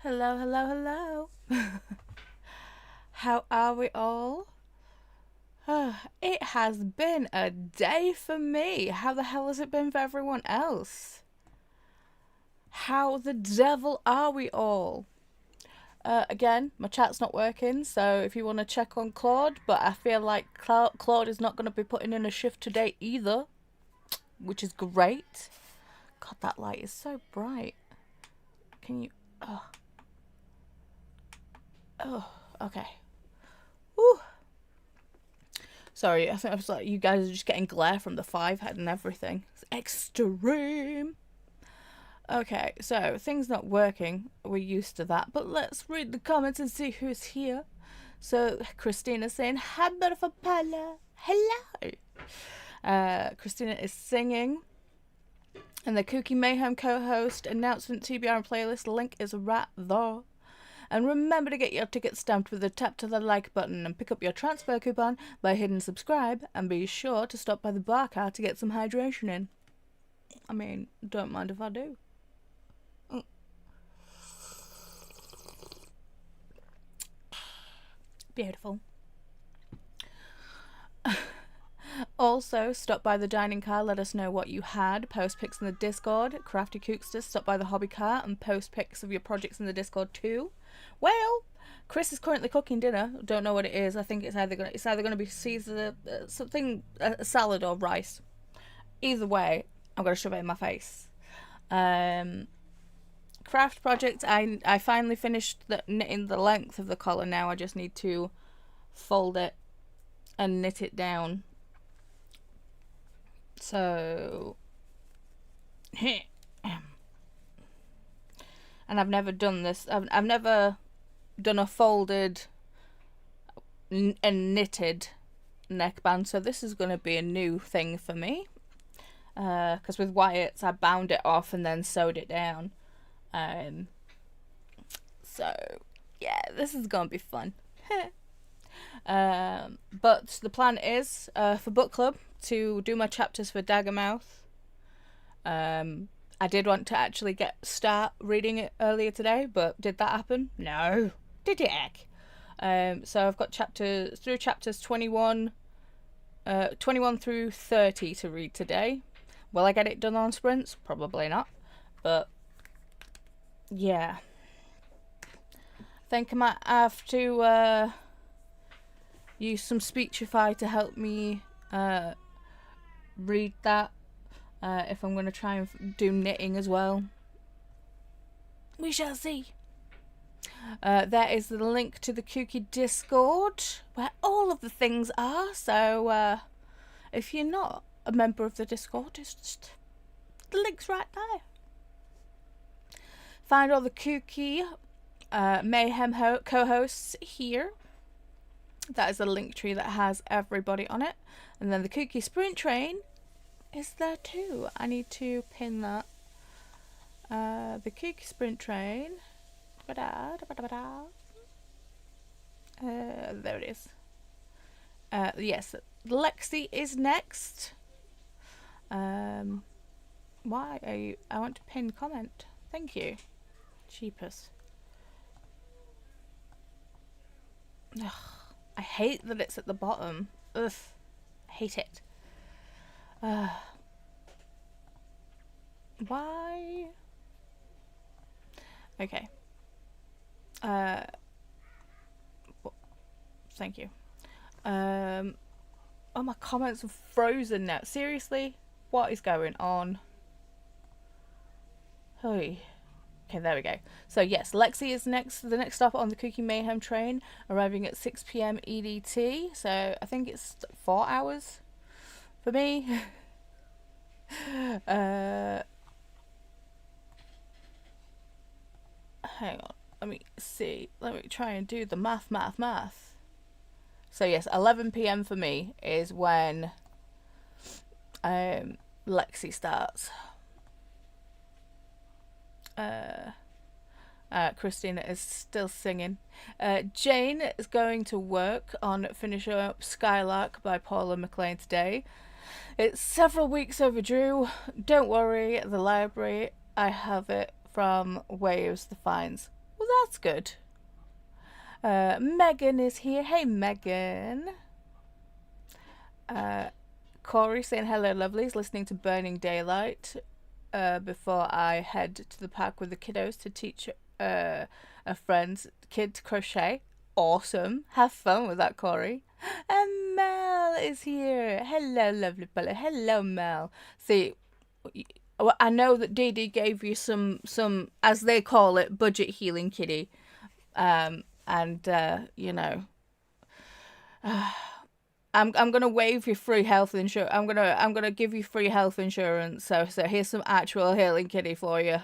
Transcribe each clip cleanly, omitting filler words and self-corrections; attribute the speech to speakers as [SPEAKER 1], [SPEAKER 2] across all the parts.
[SPEAKER 1] Hello, hello. How are we all? It has been a day for me. How the hell has it been for everyone else? How the devil are we all? Again, my chat's not working, so if you want to check on Claude, but I feel like Claude is not going to be putting in a shift today either, which is great. God, that light is so bright. Can you... Oh, okay. Whew. Sorry, I think I was like, you guys are just getting glare from the 5 head and everything. It's extreme. Okay, so things not working. We're used to that, but let's read the comments and see who's here. So Christina saying, "Hi, beautiful Paula. Hello." Christina is singing. And the KuKi MAYhem co-host announcement TBR and playlist link is right there. And remember to get your ticket stamped with a tap to the like button and pick up your transfer coupon by hitting subscribe, and be sure to stop by the bar car to get some hydration in. I mean, don't mind if I do. Beautiful. Also, stop by the dining car, let us know what you had, post pics in the Discord. Crafty Kooksters, stop by the hobby car and post pics of your projects in the Discord too. Well, Chris is currently cooking dinner. Don't know what it is. I think it's either gonna be Caesar, something, a salad or rice. Either way, I'm gonna shove it in my face. Craft project. I finally finished knitting the length of the collar. Now I just need to fold it and knit it down. So, and I've never done this. I've never done a folded and knitted neckband, so this is going to be a new thing for me. Because with Wyatt's, I bound it off and then sewed it down. So, yeah, this is going to be fun. But the plan is for book club to do my chapters for Daggermouth. I did want to actually start reading it earlier today, but did that happen? No. Did it, heck? So I've got chapters 21 through 30 to read today. Will I get it done on sprints? Probably not. But yeah, I think I might have to use some Speechify to help me read that if I'm going to try and do knitting as well. We shall see. There is the link to the KuKi Discord where all of the things are, so if you're not a member of the Discord, it's just the link's right there. Find all the KuKi MAYhem co-hosts here. That is a link tree that has everybody on it. And then the KuKi Sprint Train is there too. I need to pin that. The KuKi Sprint Train. There it is. Yes, Lexi is next. Why are you... I want to pin comment. Thank you. Cheapest. Ugh. I hate that it's at the bottom. Ugh. I hate it. Why? Okay. Thank you. Oh, my comments are frozen now. Seriously? What is going on? Hey. Okay, there we go. So yes, Lexi is the next stop on the KuKi MAYhem train, arriving at 6 p.m. EDT. So I think it's 4 hours for me. Hang on. Let me see. Let me try and do the math. So yes, 11 p.m. for me is when Lexi starts. Christina is still singing. Jane is going to work on finishing up Skylark by Paula McLean today. It's several weeks overdue. Don't worry, the library, I have it from Waves the Fines. Was that's good. Megan is here. Hey, Megan. Corey saying hello, lovelies. Listening to Burning Daylight before I head to the park with the kiddos to teach a friend's kid to crochet. Awesome. Have fun with that, Corey. And Mel is here. Hello, lovely fella. Hello, Mel. See, I know that Dee Dee gave you some, as they call it, budget healing kitty. You know, I'm gonna waive your free health insurance. I'm gonna give you free health insurance. So here's some actual healing kitty for you.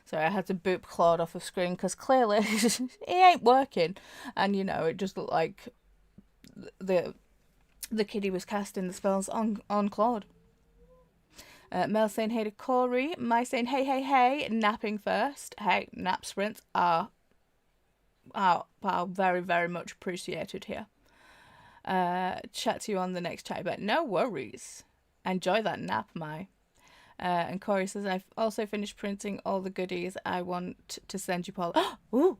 [SPEAKER 1] Sorry, I had to boop Claude off of screen because clearly he ain't working, and you know it just looked like the kitty was casting the spells on Claude. Mel saying hey to Corey. My saying hey, napping first. Hey, nap sprints are very, very much appreciated here. Chat to you on the next chat, but no worries. Enjoy that nap, my. And Corey says, I've also finished printing all the goodies I want to send you, Paul. Ooh!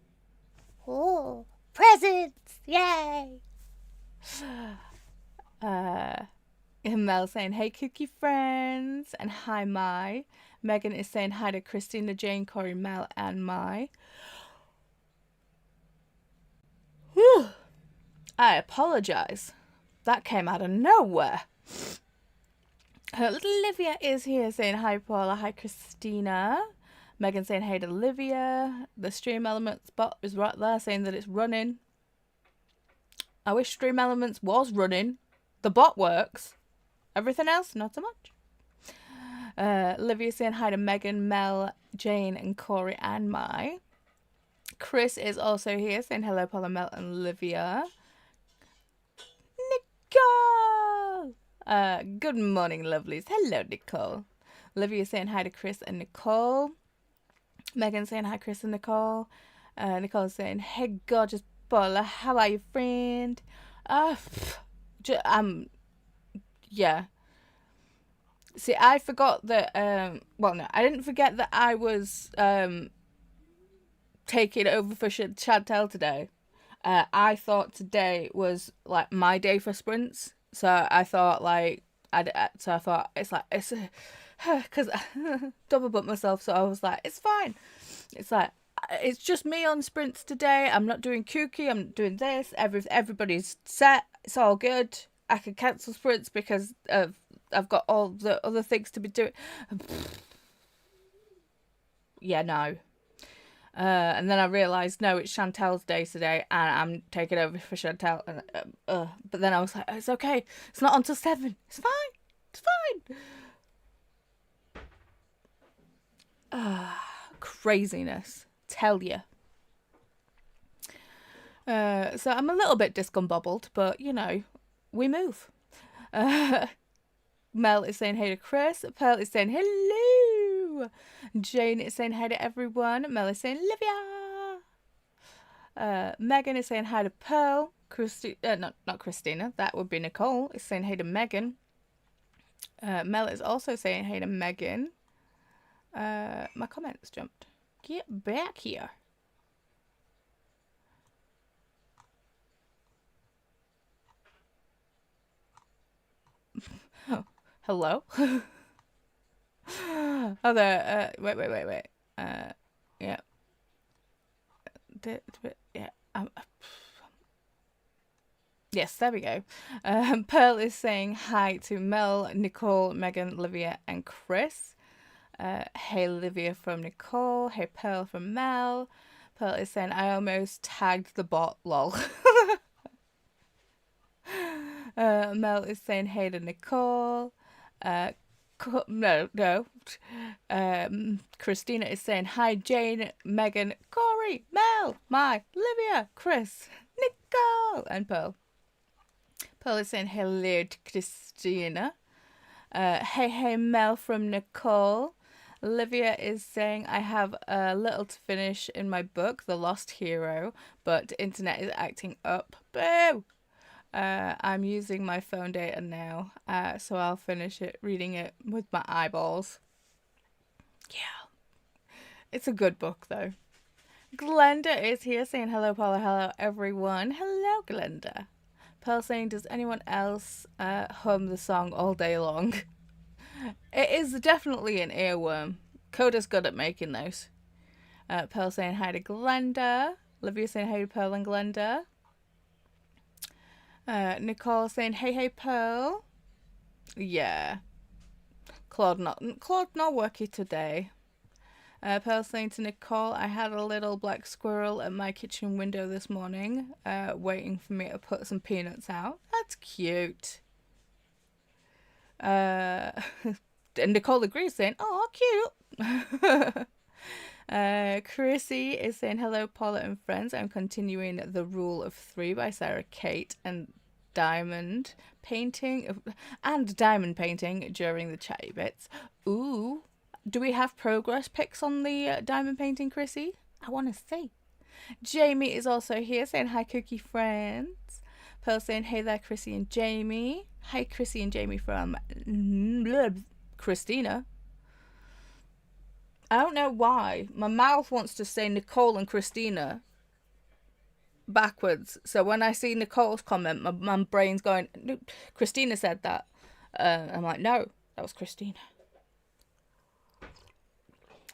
[SPEAKER 2] Oh, presents! Yay!
[SPEAKER 1] Mel saying, hey, KuKi friends. And hi, Mai. Megan is saying hi to Christina, Jane, Corey, Mel, and Mai. Whew. I apologise. That came out of nowhere. Olivia is here saying hi, Paula. Hi, Christina. Megan saying hey to Olivia. The Stream Elements bot is right there saying that it's running. I wish Stream Elements was running. The bot works. Everything else, not so much. Olivia saying hi to Megan, Mel, Jane, and Corey, and Mai. Chris is also here saying hello, Paula, Mel, and Olivia. Nicole! Good morning, lovelies. Hello, Nicole. Olivia saying hi to Chris and Nicole. Megan saying hi, Chris and Nicole. Nicole saying, hey, gorgeous Paula, how are you, friend? Yeah. See, I forgot that, well, no, I didn't forget that I was, taking over for Chantel today. I thought today was, like, my day for sprints. So I thought, like, it's because I double booked myself, so I was like, it's fine. It's like, it's just me on sprints today. I'm not doing KuKi, I'm not doing this. Everybody's set. It's all good. I can cancel sprints because I've got all the other things to be doing. Yeah, no. And then I realised, no, it's Chantel's day today, and I'm taking over for Chantel. But then I was like, it's okay. It's not until 7. It's fine. It's fine. Craziness. Tell you. So I'm a little bit discombobbled, but, you know, we move. Mel is saying hey to Chris. Pearl is saying hello. Jane is saying hi to everyone. Mel is saying Livia. Megan is saying hi to Pearl. Not Christina. That would be Nicole. Is saying hey to Megan. Mel is also saying hey to Megan. My comments jumped. Get back here. Oh, hello? Oh, there. Wait. Yeah. Yeah. Yes, there we go. Pearl is saying hi to Mel, Nicole, Megan, Olivia, and Chris. Hey, Olivia from Nicole. Hey, Pearl from Mel. Pearl is saying, I almost tagged the bot, lol. Mel is saying hey to Nicole. No. Christina is saying hi, Jane, Megan, Corey, Mel, Mai, Olivia, Chris, Nicole, and Pearl. Pearl is saying hello to Christina. Hey, Mel from Nicole. Olivia is saying, I have a little to finish in my book, The Lost Hero, but internet is acting up. Boo! I'm using my phone data now, so I'll finish it, reading it with my eyeballs. Yeah. It's a good book, though. Glenda is here saying hello, Paula. Hello, everyone. Hello, Glenda. Pearl saying, does anyone else hum the song all day long? It is definitely an earworm. Koda's good at making those. Pearl saying hi to Glenda. Olivia saying hi to Pearl and Glenda. Nicole saying hey Pearl. Yeah. Claude not worky today. Pearl saying to Nicole, I had a little black squirrel at my kitchen window this morning, waiting for me to put some peanuts out. That's cute. And Nicole agrees, saying, oh, cute. Chrissy is saying, hello, Paula and friends. I'm continuing The Rule of Three by Sarah Kate and diamond painting during the chatty bits. Ooh. Do we have progress pics on the diamond painting, Chrissy? I want to see. Jamie is also here saying, hi, KuKi friends. Pearl saying, hey there, Chrissy and Jamie. Hi, Chrissy and Jamie from Christina. I don't know why. My mouth wants to say Nicole and Christina backwards. So when I see Nicole's comment, my brain's going, Christina said that. I'm like, no, that was Christina.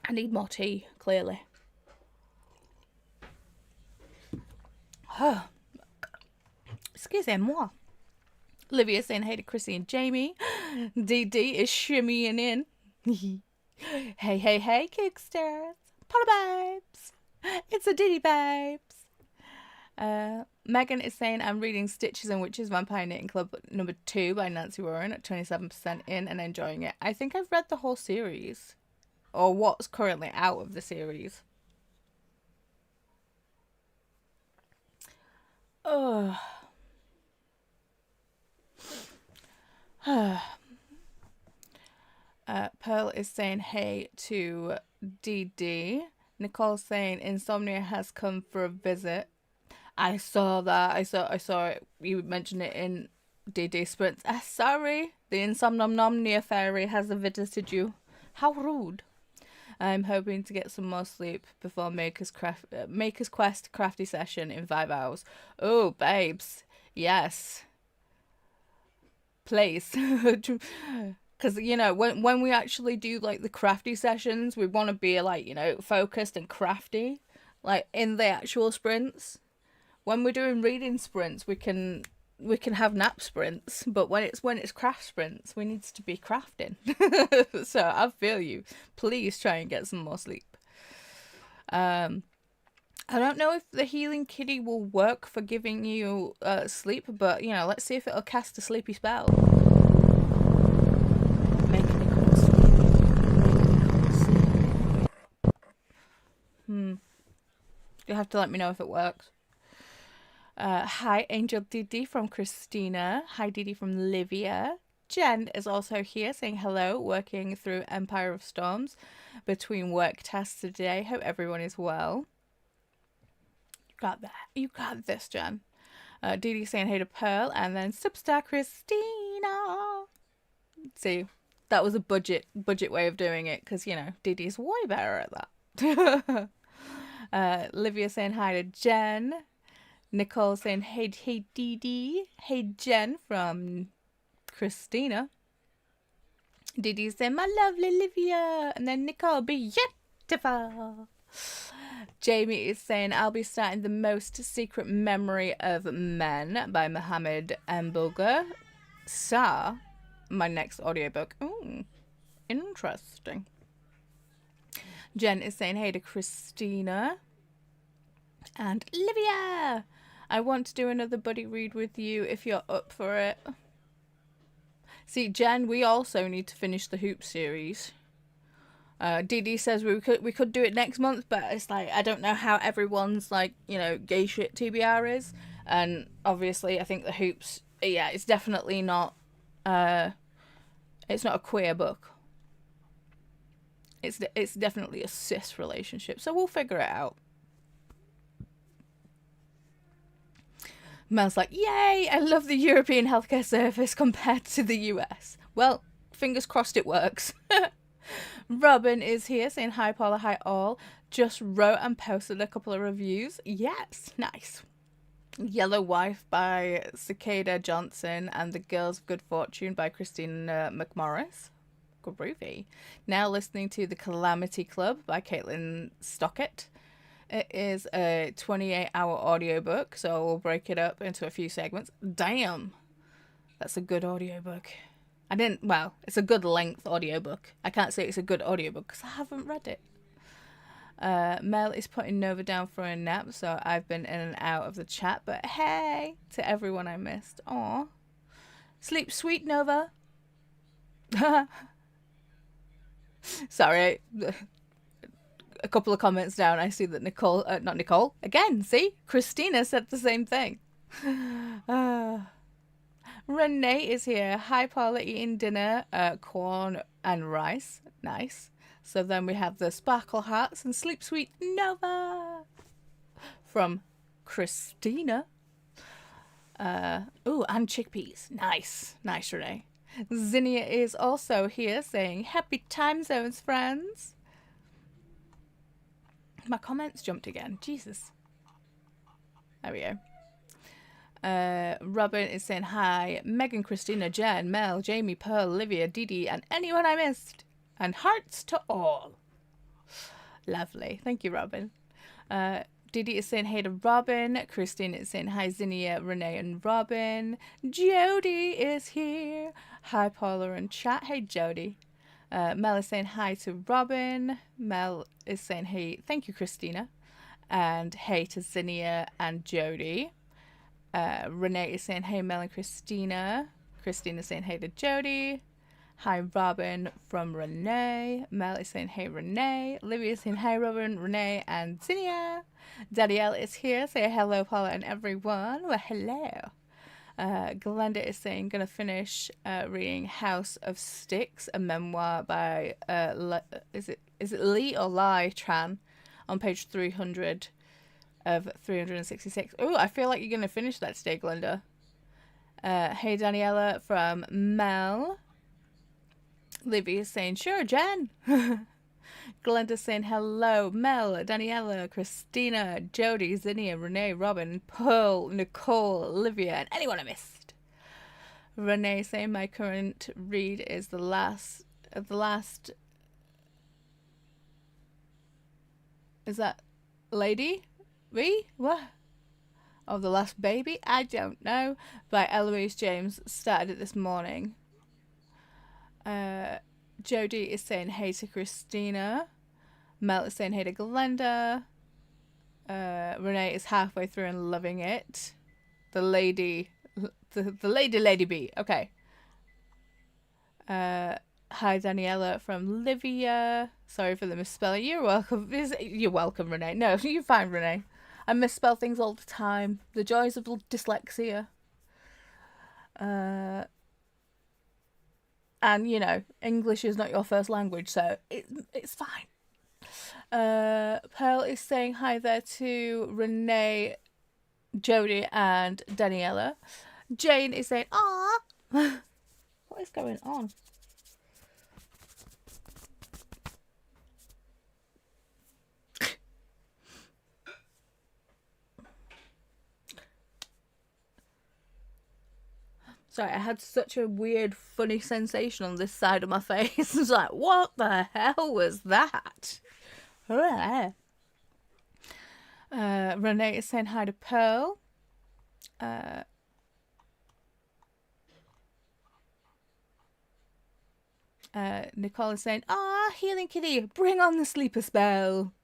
[SPEAKER 1] I need more tea, clearly. Oh. Excusez-moi. Olivia saying hey to Chrissy and Jamie. DD is shimmying in. Hey, Kicksters. Paula babes. It's a Diddy babes. Megan is saying I'm reading Stitches and Witches Vampire Knitting Club number 2 by Nancy Warren at 27% in and enjoying it. I think I've read the whole series. Or what's currently out of the series. Oh. Pearl is saying hey to DD. Nicole's saying insomnia has come for a visit. I saw that. I saw it. You mentioned it in DD Sprints. Sorry. The insomnia fairy has visited you. How rude. I'm hoping to get some more sleep before Maker's Quest crafty session in 5 hours. Oh, babes. Yes. Please. Because, you know, when we actually do, like, the crafty sessions, we want to be, like, you know, focused and crafty. Like, in the actual sprints. When we're doing reading sprints, we can have nap sprints, but when it's craft sprints, we need to be crafting. So I feel you. Please try and get some more sleep. I don't know if the healing kitty will work for giving you sleep, but you know, let's see if it'll cast a sleepy spell. Make Nicole sleep. You'll have to let me know if it works. Hi, Angel Didi from Christina. Hi, Didi from Livia. Jen is also here saying hello, working through Empire of Storms between work tasks today. Hope everyone is well. You got that. You got this, Jen. Didi saying hey to Pearl, and then Substar Christina. See, that was a budget way of doing it, because, you know, Didi's way better at that. Livia saying hi to Jen. Nicole saying, hey Didi. Hey, Jen from Christina. Didi saying, my lovely Livia. And then Nicole, beautiful. Jamie is saying, I'll be starting The Most Secret Memory of Men by Mohammed Mbulga. My next audiobook. Ooh, interesting. Jen is saying, hey to Christina. And Livia! I want to do another buddy read with you if you're up for it. See, Jen, we also need to finish the Hoop series. Didi says we could do it next month, but it's like, I don't know how everyone's, like, you know, gay shit TBR is. And obviously, I think the Hoops, yeah, it's definitely not, it's not a queer book. It's definitely a cis relationship, so we'll figure it out. Mel's like, yay, I love the European healthcare service compared to the US. Well, fingers crossed it works. Robin is here saying hi Paula, hi all. Just wrote and posted a couple of reviews. Yes, nice. Yellow Wife by Cicada Johnson and The Girls of Good Fortune by Christina McMorris. Groovy. Now listening to The Calamity Club by Caitlin Stockett. It is a 28-hour audiobook, so we'll break it up into a few segments. Damn, that's a good audiobook. It's a good length audiobook. I can't say it's a good audiobook because I haven't read it. Mel is putting Nova down for a nap, so I've been in and out of the chat, but hey to everyone I missed. Aw. Sleep sweet, Nova. Sorry. A couple of comments down, I see that not Nicole, again, see? Christina said the same thing. Renee is here. Hi, Paula, eating dinner, corn and rice. Nice. So then we have the sparkle hearts and sleep sweet Nova from Christina. And chickpeas. Nice. Nice, Renee. Zinnia is also here saying, happy time zones, friends. My comments jumped again. Jesus. There we go. Robin is saying hi. Megan, Christina, Jen, Mel, Jamie, Pearl, Olivia, Dee and anyone I missed. And hearts to all. Lovely. Thank you, Robin. Dee is saying hey to Robin. Christina is saying hi, Zinnia, Renee, and Robin. Jody is here. Hi, Paula and chat. Hey, Jody. Mel is saying hi to Robin. Mel is saying hey, thank you, Christina. And hey to Zinnia and Jody. Renee is saying hey, Mel and Christina. Christina is saying hey to Jody. Hi, Robin from Renee. Mel is saying hey, Renee. Olivia is saying hi, Robin, Renee, and Zinnia. Danielle is here. Say hello, Paula, and everyone. Well, hello. Glenda is saying, gonna finish reading House of Sticks, a memoir by is it Lee or Lai Tran, on page 300 of 366. Oh, I feel like you're gonna finish that today, Glenda. Hey, Daniela from Mel. Livy is saying, sure, Jen. Glenda saying hello. Mel, Daniela, Christina, Jody, Zinnia, Renee, Robin, Pearl, Nicole, Olivia, and anyone I missed. Renee saying my current read is the last. Is that lady? What? Oh, the last baby? I don't know. By Eloise James. Started it this morning. Jody is saying hey to Christina. Mel is saying hey to Glenda. Renee is halfway through and loving it. The lady B. Okay. Hi, Daniela from Livia. Sorry for the misspelling. You're welcome. You're welcome, Renee. No, you're fine, Renee. I misspell things all the time. The joys of dyslexia. And, you know, English is not your first language, so it's fine. Pearl is saying hi there to Renee, Jody, and Daniela. Jane is saying, "Aw." What is going on? Sorry, I had such a weird, funny sensation on this side of my face. It's like, what the hell was that? Renee is saying hi to Pearl. Nicole is saying, healing kitty, bring on the sleeper spell.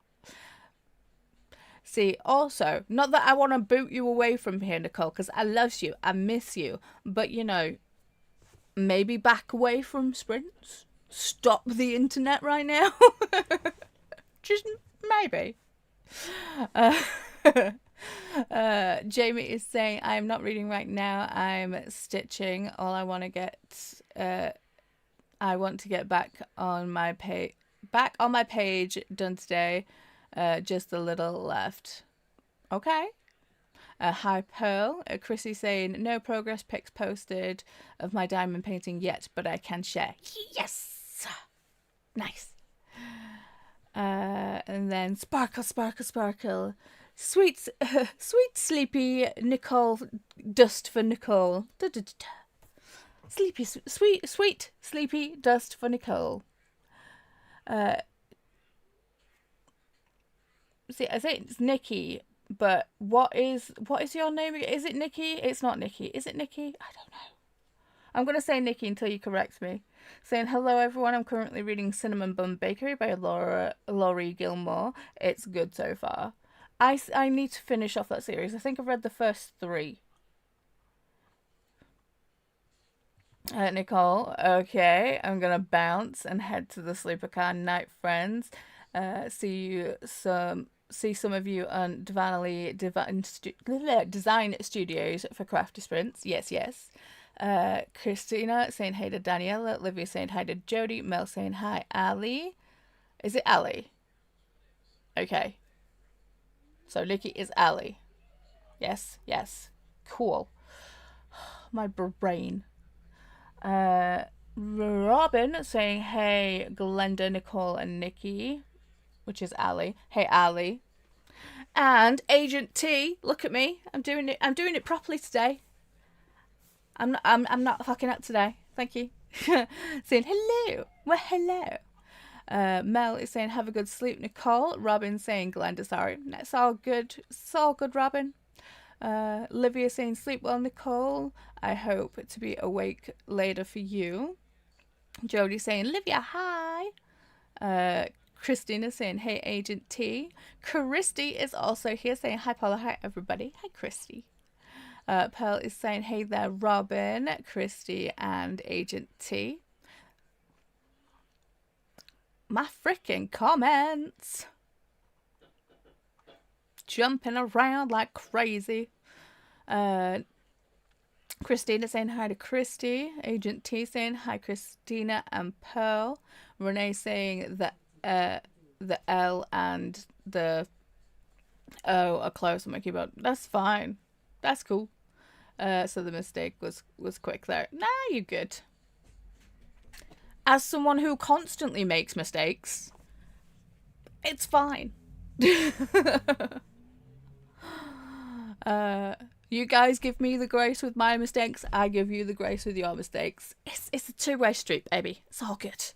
[SPEAKER 1] See, also, not that I want to boot you away from here, Nicole, because I love you, I miss you, but, you know, maybe back away from sprints? Stop the internet right now? Just maybe. Jamie is saying, I'm not reading right now, I'm stitching. All I want to get, I want to get back on my page, done today. Just a little left. Okay. Hi Pearl. Chrissy saying, no progress pics posted of my diamond painting yet, but I can share. Yes! Nice. And then sparkle, sparkle, sparkle. Sweet, sweet, sleepy Nicole. Dust for Nicole. Da, da, da, da. Sleepy, sweet, sweet, sleepy dust for Nicole. See, I say it's Nikki, but what is your name? Is it Nikki? It's not Nikki. Is it Nikki? I don't know. I'm gonna say Nikki until you correct me. Saying hello everyone. I'm currently reading Cinnamon Bun Bakery by Laurie Gilmore. It's good so far. I need to finish off that series. I think I've read the first 3. Nicole, okay, I'm gonna bounce and head to the sleeper car. Night, friends. See some of you on Design Studios for crafty sprints. Yes. Christina saying hey to Daniela. Livia saying hi to Jody. Mel saying hi. Ali, is it Ali? Okay, so Nikki is Ali. Yes. Cool. My brain. Robin saying hey Glenda, Nicole and Nikki, which is Ali. Hey Ali. And Agent T, look at me. I'm doing it properly today. I'm not fucking up today. Thank you. Saying hello. Well, hello. Mel is saying have a good sleep, Nicole. Robin saying Glenda, sorry. That's all good. It's all good, Robin. Livia saying sleep well, Nicole. I hope to be awake later for you. Jody saying Livia, hi. Christina saying hey Agent T. Christy is also here saying hi Paula, hi everybody. Hi Christy. Pearl is saying hey there Robin, Christy and Agent T. My freaking comments jumping around like crazy. Christina saying hi to Christy. Agent T saying hi Christina and Pearl. Renee saying that the L and the O are close on my keyboard. That's fine. That's cool. So the mistake was quick there. Nah, you're good. As someone who constantly makes mistakes, it's fine. You guys give me the grace with my mistakes. I give you the grace with your mistakes. It's a two-way street, baby. It's all good.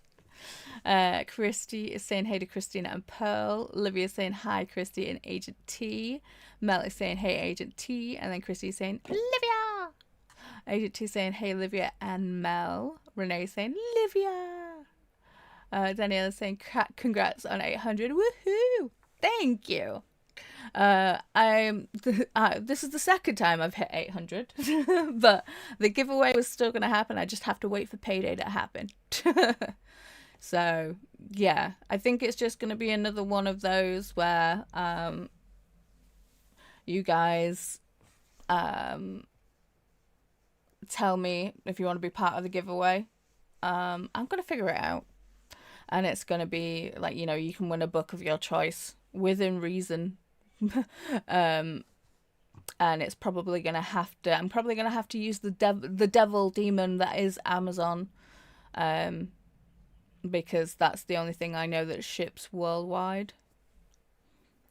[SPEAKER 1] Christy is saying hey to Christina and Pearl. Olivia is saying hi Christy and Agent T. Mel is saying hey Agent T. And then Christy is saying Olivia. Agent T saying hey Olivia and Mel. Renee is saying Olivia. Danielle is saying congrats on 800. Woohoo! Thank you. This is the second time I've hit 800, but the giveaway was still going to happen. I just have to wait for payday to happen. So yeah, I think it's just going to be another one of those where you guys tell me if you want to be part of the giveaway. I'm going to figure it out, and it's going to be like, you know, you can win a book of your choice within reason. And it's probably gonna have to. I'm probably gonna have to use the devil demon that is Amazon, because that's the only thing I know that ships worldwide.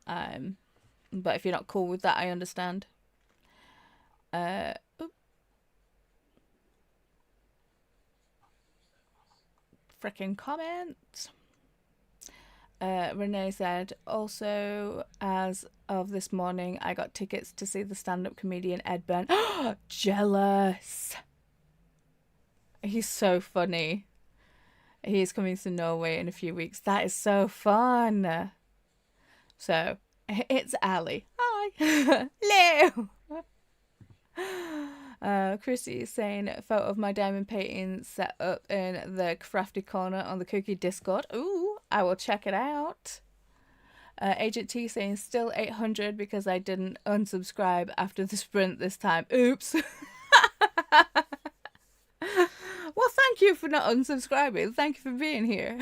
[SPEAKER 1] But if you're not cool with that, I understand. Freaking comment. Renee said, also, as of this morning, I got tickets to see the stand-up comedian Ed Byrne. Jealous! He's so funny. He's coming to Norway in a few weeks. That is so fun! So, it's Ali. Hi! Hello! Chrissy is saying, photo of my diamond painting set up in the crafty corner on the KuKi Discord. Ooh, I will check it out. Agent T saying, still 800 because I didn't unsubscribe after the sprint this time. Oops. Well, thank you for not unsubscribing. Thank you for being here.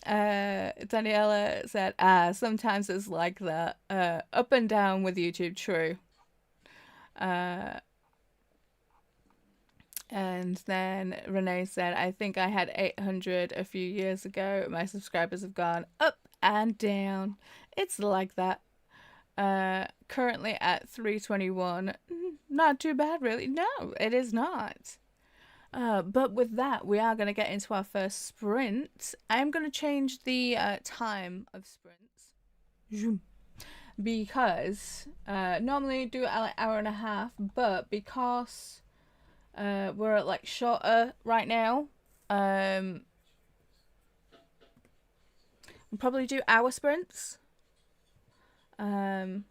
[SPEAKER 1] Daniela said, sometimes it's like that. Up and down with YouTube, true. And then Renee said, I think I had 800 a few years ago. My subscribers have gone up and down. It's like that. Currently at 321. Not too bad, really. No, it is not. But with that, we are going to get into our first sprint. I'm going to change the time of sprints. Because normally do it at like hour and a half, but because we're at like shorter right now, we'll probably do hour sprints. Because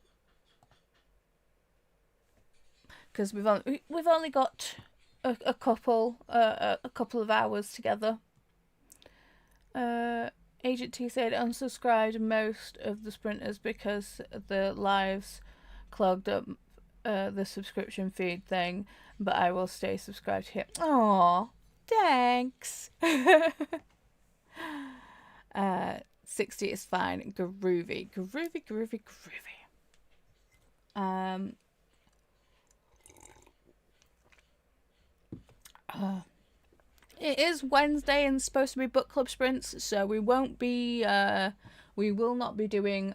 [SPEAKER 1] we've only got a couple of hours together. Agent T said unsubscribed most of the sprinters because the lives clogged up the subscription feed thing, but I will stay subscribed here. Aw, thanks. 60 is fine. Groovy. It is Wednesday and supposed to be book club sprints, so we will not be doing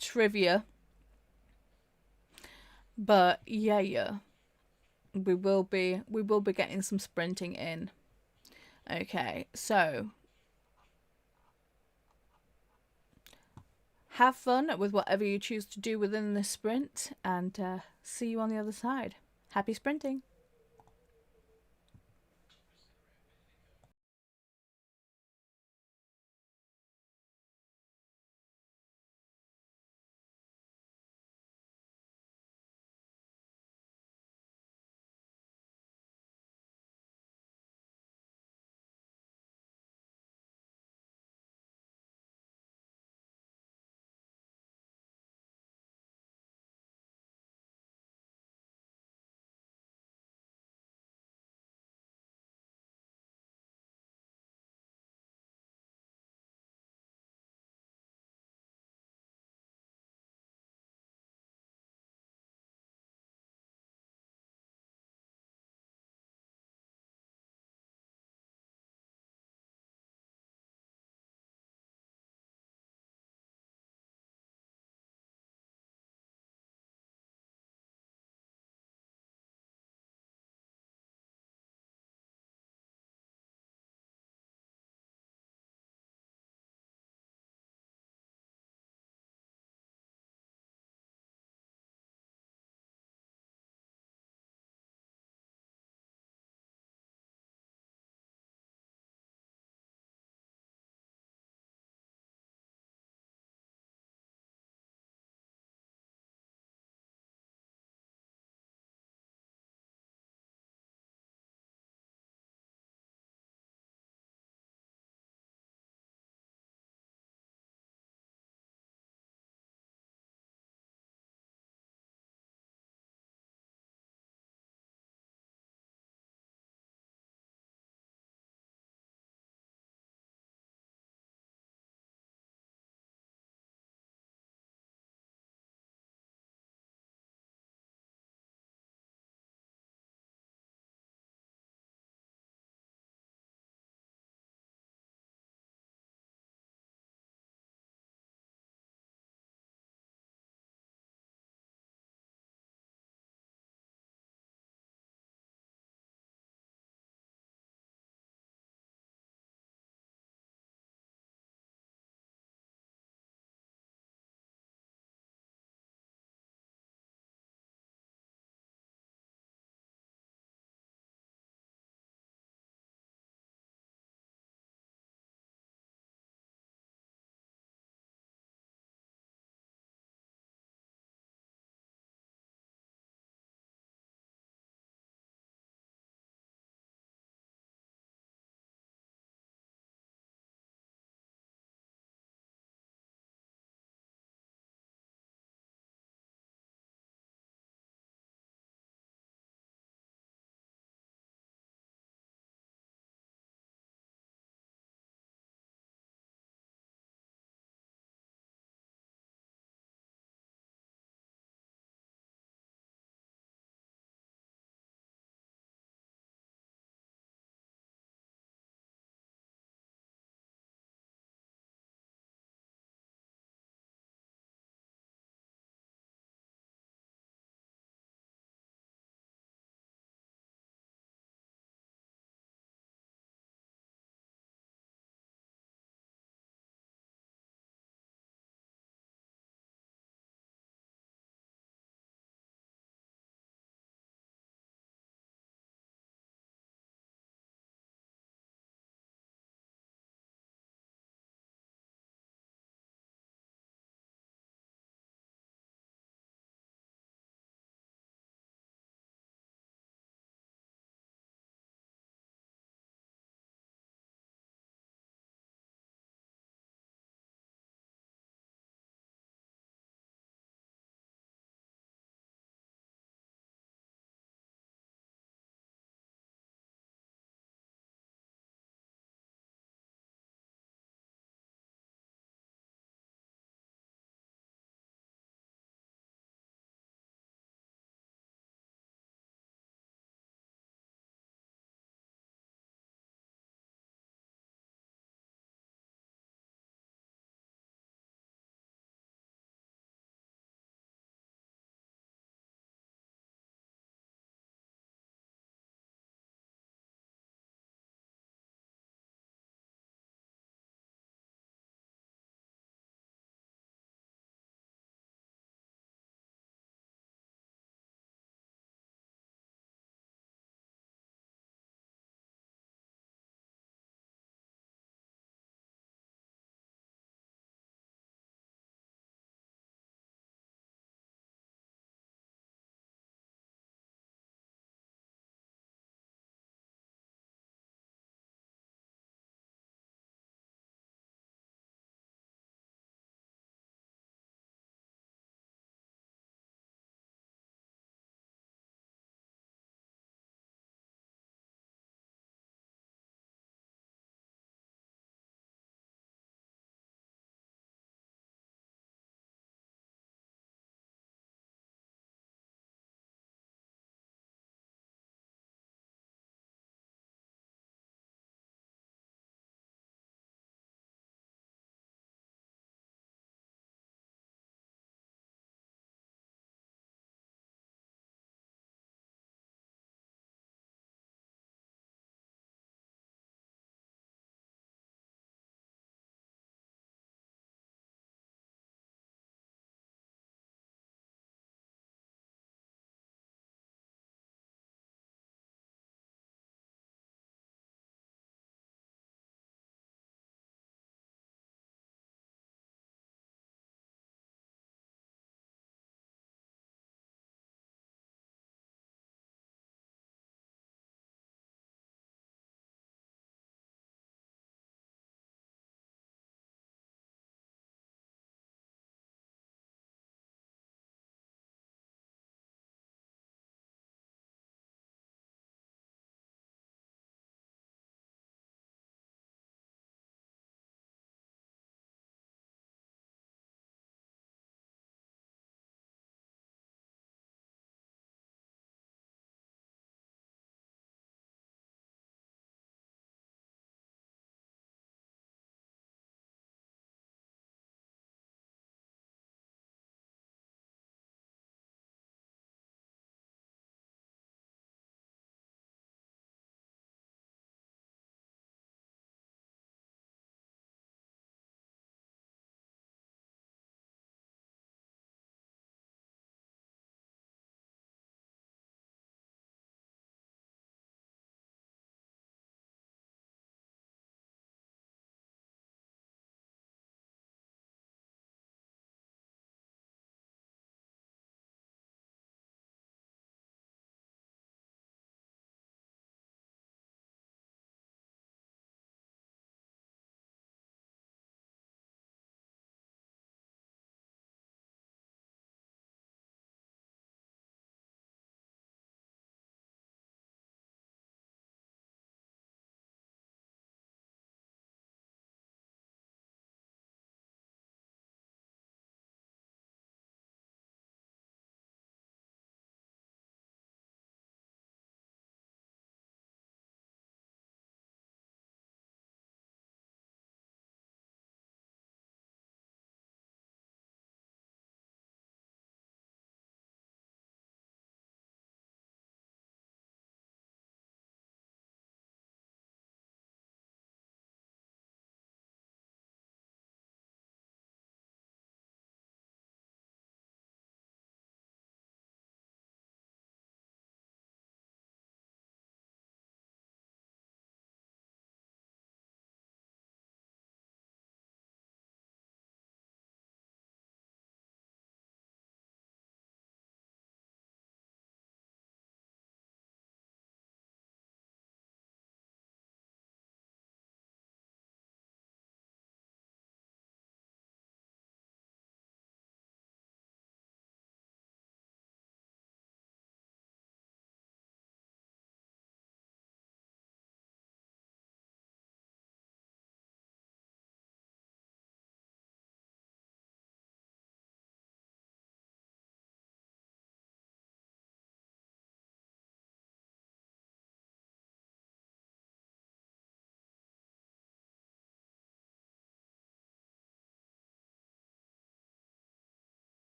[SPEAKER 1] trivia. But yeah. We will be getting some sprinting in. Okay, so have fun with whatever you choose to do within this sprint, and see you on the other side. Happy sprinting.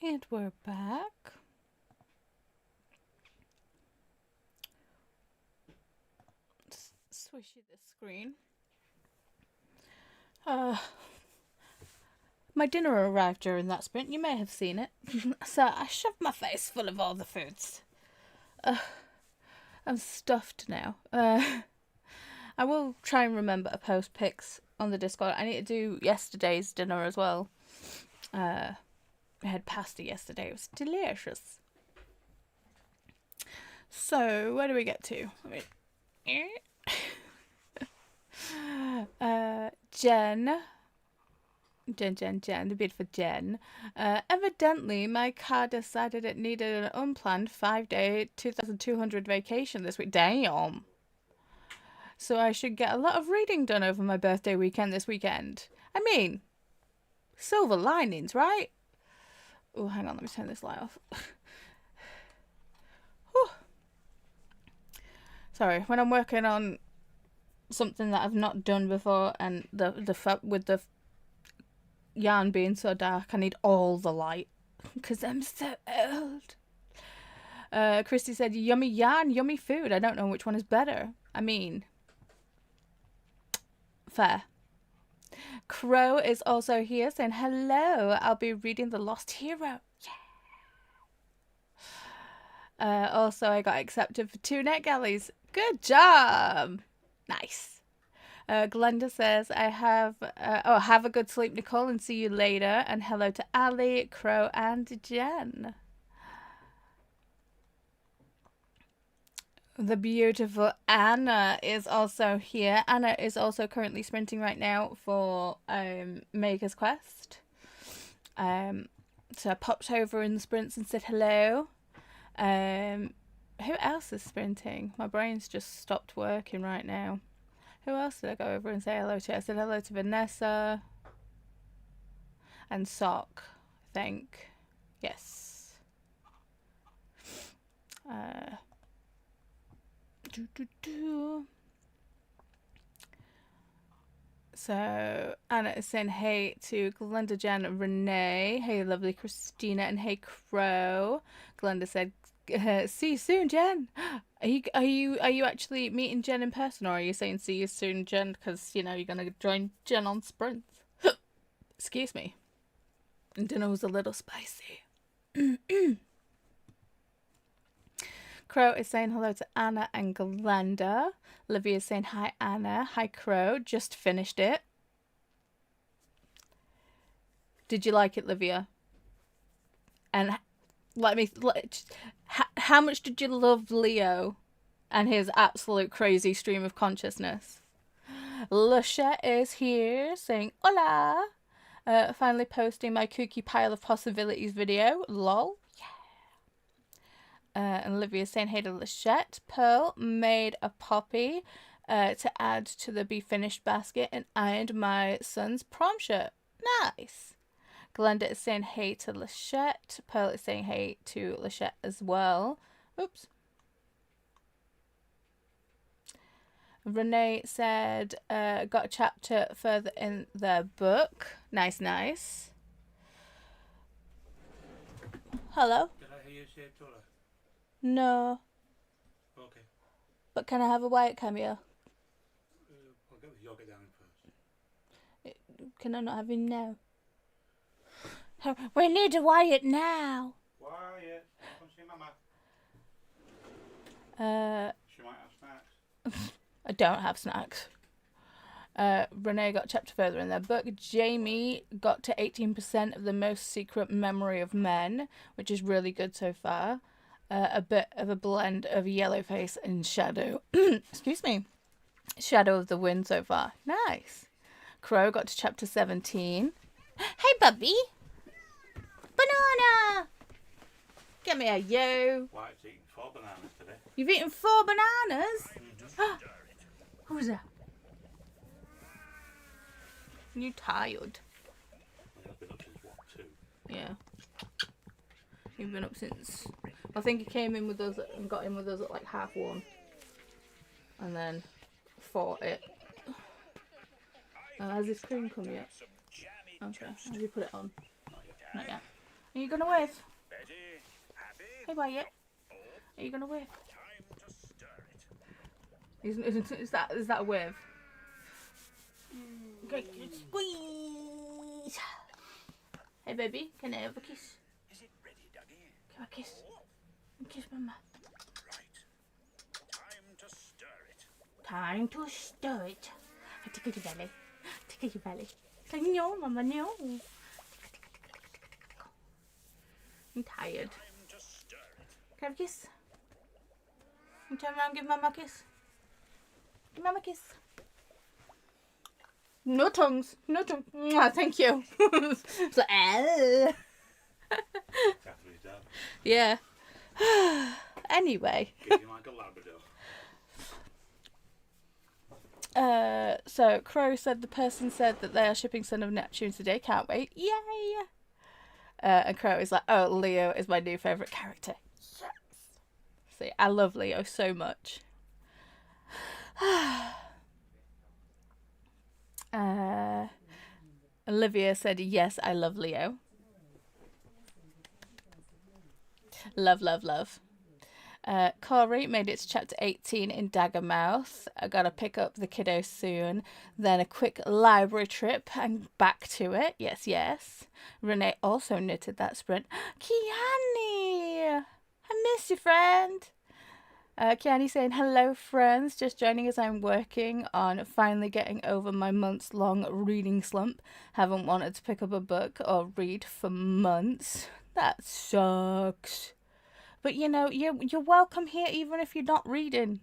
[SPEAKER 1] And we're back. Swishy the screen. My dinner arrived during that sprint. You may have seen it. So I shoved my face full of all the foods. I'm stuffed now. I will try and remember to post pics on the Discord. I need to do yesterday's dinner as well. I had pasta yesterday. It was delicious. So, where do we get to? Jen. The bid for Jen. Evidently, my car decided it needed an unplanned 5-day, 2,200 vacation this week. Damn. So I should get a lot of reading done over my birthday weekend this weekend. I mean, silver linings, right? Oh, hang on, let me turn this light off. Sorry, when I'm working on something that I've not done before and with the yarn being so dark, I need all the light because I'm so old. Christy said, yummy yarn, yummy food. I don't know which one is better. I mean, fair. Crow is also here saying, hello, I'll be reading The Lost Hero. Yeah. Also, I got accepted for 2 NetGalleys. Good job. Nice. Glenda says, have a good sleep, Nicole, and see you later. And hello to Ali, Crow, and Jen. The beautiful Anna is also here. Anna is also currently sprinting right now for Maker's Quest. So I popped over in the sprints and said hello. Who else is sprinting? My brain's just stopped working right now. Who else did I go over and say hello to? I said hello to Vanessa and Sock, I think. Yes. So Anna is saying hey to Glenda, Jen, and Renee. Hey, lovely Christina, and hey, Crow. Glenda said, "See you soon, Jen." Are you actually meeting Jen in person, or are you saying see you soon, Jen? Because you know you're gonna join Jen on sprints. Excuse me. And dinner was a little spicy. Crow is saying hello to Anna and Glenda. Olivia is saying hi, Anna. Hi, Crow. Just finished it. Did you like it, Olivia? And how much did you love Leo and his absolute crazy stream of consciousness? Lusha is here saying hola. Finally posting my KuKi Pile of Possibilities video. Lol. And Olivia saying hey to Lachette. Pearl made a poppy to add to the be finished basket and ironed my son's prom shirt. Nice. Glenda is saying hey to Lachette. Pearl is saying hey to Lachette as well. Oops. Renee said got a chapter further in the book. Nice, nice. Hello?
[SPEAKER 3] Did I hear you say Tola?
[SPEAKER 1] No.
[SPEAKER 3] Okay.
[SPEAKER 1] But can I have a white cameo?
[SPEAKER 3] I'll get the yogurt down first.
[SPEAKER 1] Can I not have him now? We need a Wyatt now.
[SPEAKER 3] Wyatt, come see Mama. She might have snacks.
[SPEAKER 1] I don't have snacks. Renee got a chapter further in their book. Jamie got to 18% of the most secret memory of men, which is really good so far. A bit of a blend of Yellowface and Shadow. Excuse me. Shadow of the Wind so far. Nice. Crow got to chapter 17. Hey, Bubby. Banana. Give me a yo.
[SPEAKER 3] Wyatt's eating 4 bananas today.
[SPEAKER 1] You've eaten 4 bananas? Who's that? You tired?
[SPEAKER 3] I've been up since what, 2?
[SPEAKER 1] Yeah. You've been up since... I think he came in with us and got in with us at like 1:30. And then fought it. Has his cream come yet? Okay. Have you put it on? Not yet. Are you gonna wave?
[SPEAKER 4] Betty, happy?
[SPEAKER 1] Hey, Wyatt. Are you gonna wave?
[SPEAKER 4] Time to stir it.
[SPEAKER 1] Is that a wave? Okay, squeeze. Hey, baby, can I have a kiss?
[SPEAKER 4] Is it ready, Dougie?
[SPEAKER 1] Can I kiss? Kiss Mama.
[SPEAKER 4] Right. Time to stir it.
[SPEAKER 1] Time to stir it. I tickle your belly. Tickle your belly. It's like, no, Mama, no. I'm tired.
[SPEAKER 4] Time to stir it.
[SPEAKER 1] Can I have a kiss? You turn around and give Mama a kiss. Give Mama a kiss. No tongues. No tongues. Mwah, thank you. It's like,
[SPEAKER 3] After he's done.
[SPEAKER 1] yeah. Anyway.
[SPEAKER 3] Get him like a Labrador.
[SPEAKER 1] So Crow said the person said that they are shipping Son of Neptune today. Can't wait. Yay! And Crow is like, oh, Leo is my new favourite character. Yes! See, I love Leo so much. Olivia said, yes, I love Leo. Love, love, love. Corey made it to chapter 18 in Daggermouth. I gotta pick up the kiddo soon. Then a quick library trip and back to it. Yes, yes. Renee also knitted that sprint. Kiani! I miss you, friend. Kiani saying, hello, friends. Just joining as I'm working on finally getting over my months-long reading slump. Haven't wanted to pick up a book or read for months. That sucks. But, you know, you're welcome here even if you're not reading.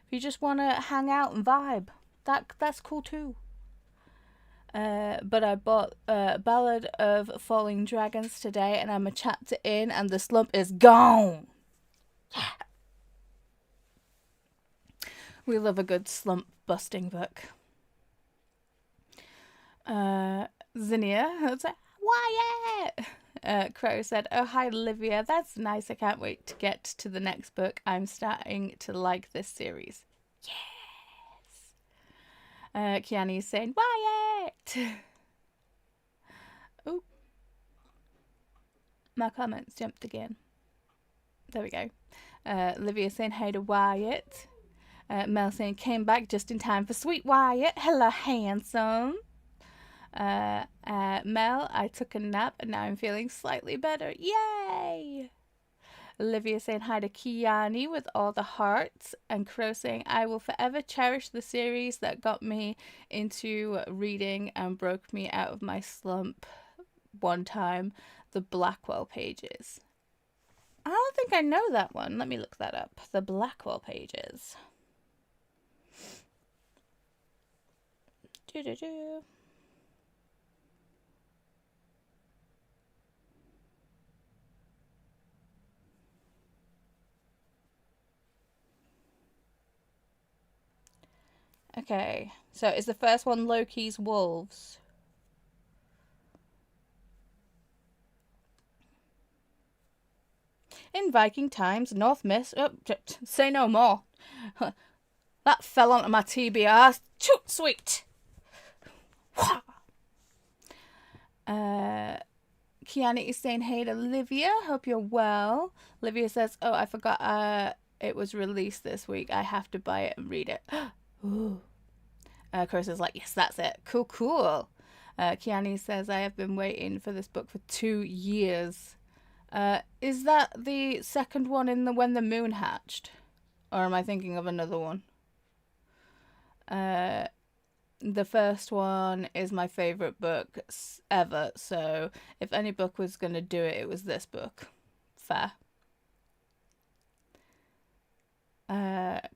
[SPEAKER 1] If you just want to hang out and vibe, that's cool too. But I bought Ballad of Falling Dragons today and I'm a chapter in and the slump is gone. Yeah. We love a good slump-busting book. Zinnia, it's like, Wyatt! Crow said, oh, hi, Olivia. That's nice. I can't wait to get to the next book. I'm starting to like this series. Yes! Kiani is saying, Wyatt! Oh. My comments jumped again. There we go. Olivia saying, hey to Wyatt. Mel saying, came back just in time for sweet Wyatt. Hello, handsome. Mel, I took a nap and now I'm feeling slightly better. Yay! Olivia saying hi to Kiani with all the hearts. And Crow saying, I will forever cherish the series that got me into reading and broke me out of my slump one time. The Blackwell Pages. I don't think I know that one. Let me look that up. The Blackwell Pages. Do-do-do. Okay, so is the first one Loki's Wolves? In Viking times, North Mist... Oh, say no more. That fell onto my TBR. Too sweet. Kiani is saying, hey to Olivia. Hope you're well. Olivia says, oh, I forgot it was released this week. I have to buy it and read it. Ooh. Chris is like, yes, that's it. Cool, cool. Kiani says, I have been waiting for this book for 2 years. Is that the second one in the When the Moon Hatched? Or am I thinking of another one? The first one is my favourite book ever. So if any book was going to do it, it was this book. Fair.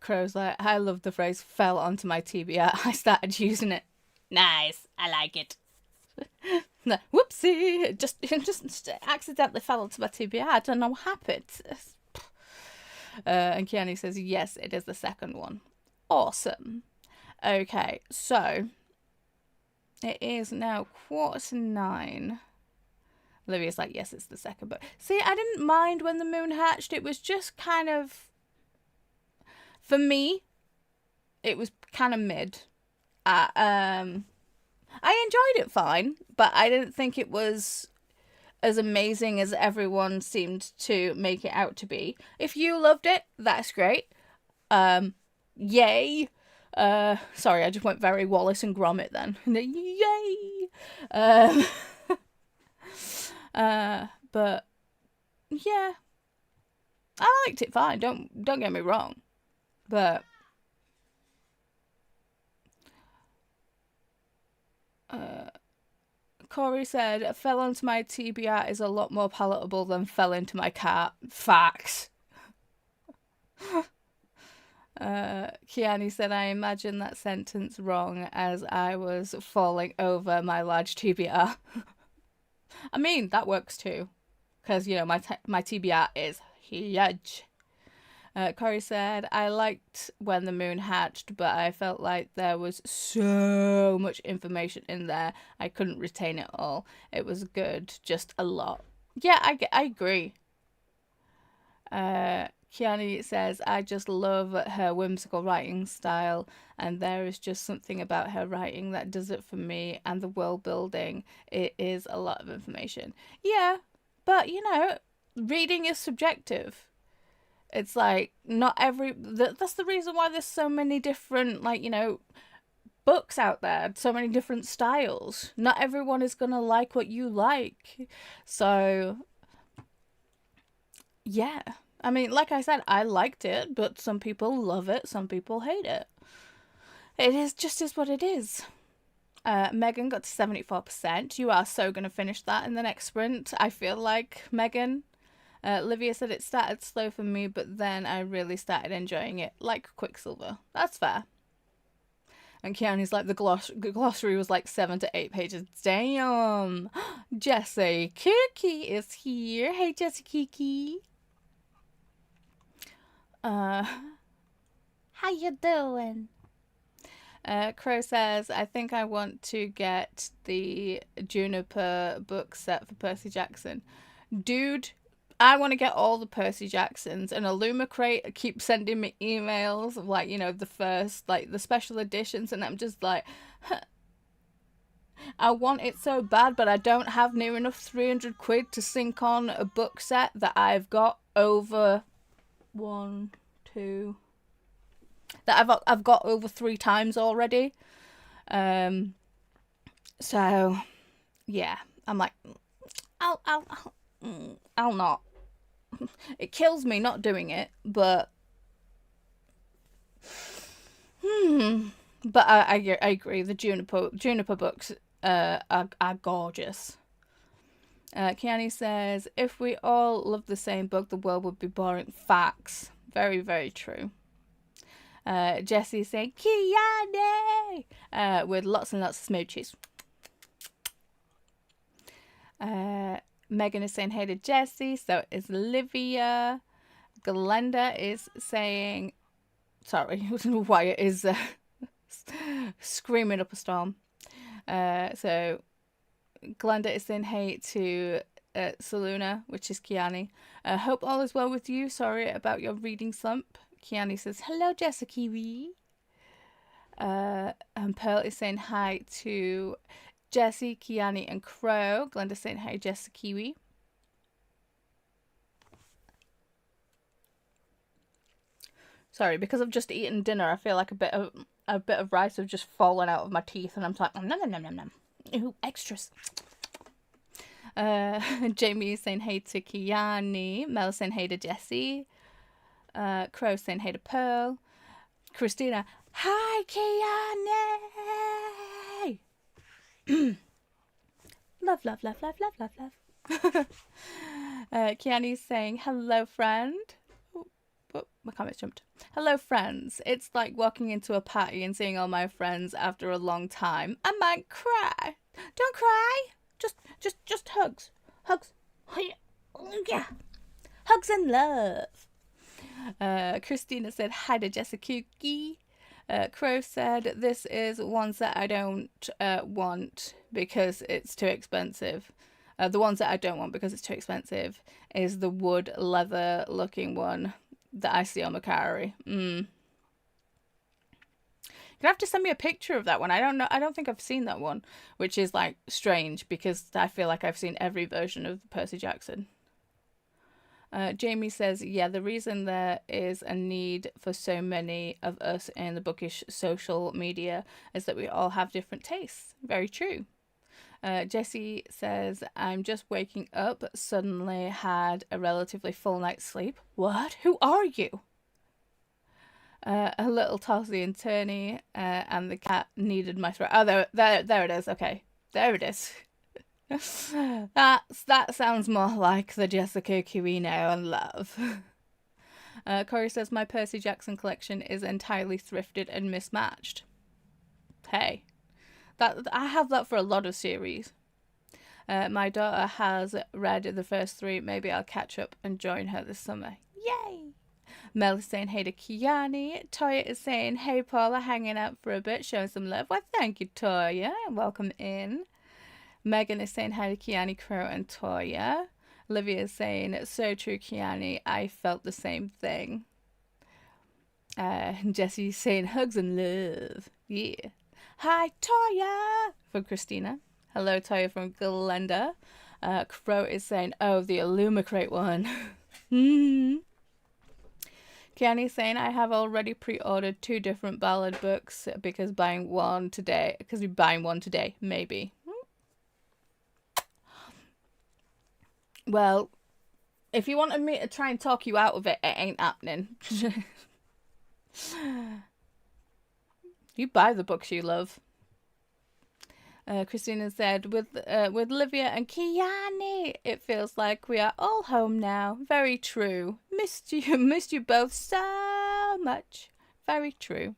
[SPEAKER 1] Crow's like, I love the phrase fell onto my TBR. I started using it. Nice. I like it. No, whoopsie. It just accidentally fell onto my TBR. I don't know what happened. And Kiani says, yes, it is the second one. Awesome. Okay, so it is now 9:15. Olivia's like, yes, it's the second book. See, I didn't mind When the Moon Hatched. It was just kind of, for me, it was kind of mid. I enjoyed it fine, but I didn't think it was as amazing as everyone seemed to make it out to be. If you loved it, that's great. Yay. Sorry, I just went very Wallace and Gromit then. Yay. But yeah, I liked it fine. Don't get me wrong, but Corey said, "Fell onto my TBR is a lot more palatable than fell into my car." Facts. Kiani said, "I imagine that sentence wrong as I was falling over my large TBR." I mean, that works too. Because, you know, my TBR is huge. Corey said, "I liked when the moon hatched, but I felt like there was so much information in there. I couldn't retain it all. It was good, just a lot." Yeah, I agree. Kiani says, "I just love her whimsical writing style, and there is just something about her writing that does it for me, and the world building. It is a lot of information." Yeah, but, you know, reading is subjective. It's like, not every... That's the reason why there's so many different, like, you know, books out there. So many different styles. Not everyone is going to like what you like. So, yeah. I mean, like I said, I liked it, but some people love it, some people hate it. It is just is what it is. Megan got to 74%. You are so going to finish that in the next sprint, I feel like, Megan. Livia said, "It started slow for me, but then I really started enjoying it, like Quicksilver." That's fair. And Keanu's like, the glossary was like 7 to 8 pages. Damn. Jessie KuKi is here. Hey, Jessie KuKi.
[SPEAKER 2] How you doing?
[SPEAKER 1] Crow says, "I think I want to get the Juniper book set for Percy Jackson." Dude, I want to get all the Percy Jacksons, and Illumicrate keep sending me emails of, like, you know, the first, like, the special editions, and I'm just like, I want it so bad, but I don't have near enough 300 quid to sink on a book set that I've got over I've got over 3 times already. So yeah, I'm like, I'll not. It kills me not doing it, but but I agree. The Juniper books are gorgeous. Kiani says, "If we all loved the same book, the world would be boring." Facts. Very, very true. Jessie saying, "Kiani!" With lots and lots of smooches. Megan is saying, "Hey to Jessie." So is Olivia. Glenda is saying, sorry, Wyatt is screaming up a storm. So Glenda is saying, "Hey to Saluna," which is Kiani. "Hope all is well with you. Sorry about your reading slump." Kiani says, "Hello, Jessica Kiwi." And Pearl is saying hi to Jessie, Kiani, and Crow. Glenda saying hi, Jessica Kiwi. Sorry, because I've just eaten dinner, I feel like a bit of rice have just fallen out of my teeth, and I'm like, nom nom nom nom nom. Ooh, extras. Jamie is saying hey to Kiani. Mel saying hey to Jessie. Crow saying hey to Pearl. Christina, hi Kiani. Love, love, love, love, love, love, love. Kiani's saying hello, friend. Oh, my comments jumped. "Hello, friends. It's like walking into a party and seeing all my friends after a long time. I might cry." Don't cry. Just hugs. Hugs. Yeah. Hugs and love. Christina said hi to Jessica KuKi. Crow said, "This is ones that I don't want because it's too expensive." The ones that I don't want because it's too expensive is the wood leather looking one that I see on Macari. You'd have to send me a picture of that one. I don't know. I don't think I've seen that one, which is like strange because I feel like I've seen every version of Percy Jackson. Jamie says, yeah, the reason there is a need for so many of us in the bookish social media is that we all have different tastes. Very true. Jessie says, I'm just waking up, suddenly had a relatively full night's sleep. What? Who are you? A little tossy and turny, and the cat needed my throat. Oh, there it is. Okay, there it is. That sounds more like the Jessica we know and love. Corey says, my Percy Jackson collection is entirely thrifted and mismatched. Hey, I have that for a lot of series. My daughter has read the first 3. Maybe I'll catch up and join her this summer. Yay! Mel is saying hey to Kiani. Toya is saying hey Paula, hanging out for a bit, showing some love. Well, thank you, Toya. Welcome in. Megan is saying hi to Kiani, Crow, and Toya. Olivia is saying, so true, Kiani. I felt the same thing. Jesse's saying hugs and love. Yeah. Hi, Toya, from Christina. Hello, Toya, from Glenda. Crow is saying, oh, the Illumicrate one. Kiani is saying, I have already pre-ordered 2 different ballad books because we're buying one today, maybe. Well, if you wanted me to try and talk you out of it, it ain't happening. You buy the books you love. Christina said, with Olivia and Kiani, it feels like we are all home now. Very true. Missed you both so much. Very true.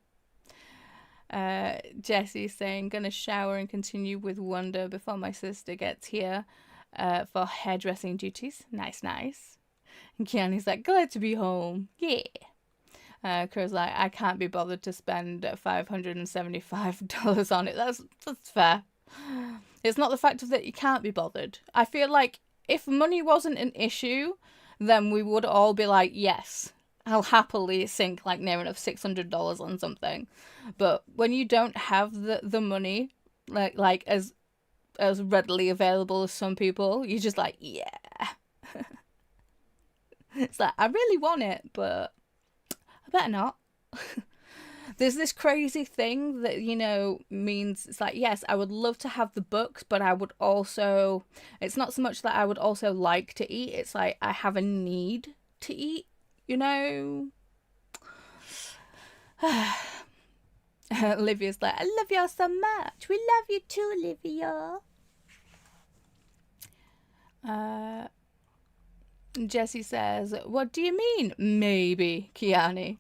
[SPEAKER 1] Jessie saying, gonna shower and continue with Wonder before my sister gets here for hairdressing duties. Nice. And Kiani's like, glad to be home. Yeah. Crow's like, I can't be bothered to spend $575 on it. That's fair. It's not the fact of that you can't be bothered. I feel like if money wasn't an issue, then we would all be like, yes, I'll happily sink like near enough $600 on something. But when you don't have the money, like as readily available as some people, you're just like, yeah. It's like, I really want it, but I better not. There's this crazy thing that, means it's like, yes, I would love to have the books, but I would also, it's not so much that I would also like to eat, it's like I have a need to eat, Olivia's like, I love y'all so much. We love you too, Olivia. Jessie says, what do you mean, maybe, Kiani?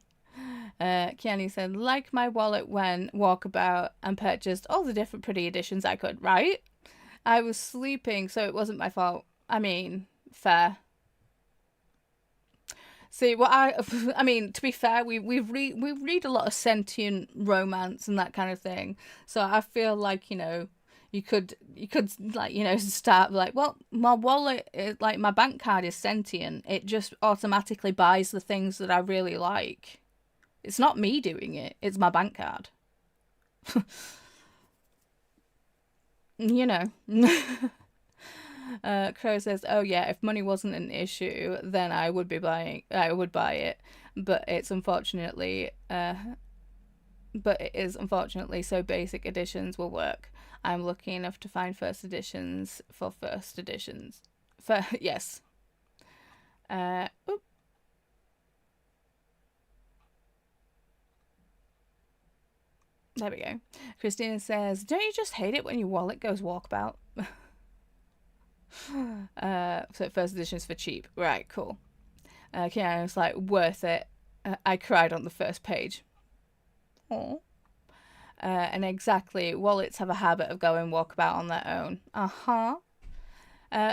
[SPEAKER 1] Kiani said, like my wallet when walkabout and purchased all the different pretty editions I could, right? I was sleeping, so it wasn't my fault. I mean, fair. See, I mean, to be fair, we read a lot of sentient romance and that kind of thing. So I feel like, you could like, start like, well, my wallet is like, my bank card is sentient. It just automatically buys the things that I really like. It's not me doing it. It's my bank card. Crow says, oh yeah, if money wasn't an issue, then I would buy it. But it is unfortunately so basic editions will work. I'm lucky enough to find first editions for first editions. Yes. There we go. Christina says, don't you just hate it when your wallet goes walkabout? So first edition's for cheap. Right, cool. Kiana was like, worth it. I cried on the first page. Aww. And exactly, wallets have a habit of going walkabout on their own.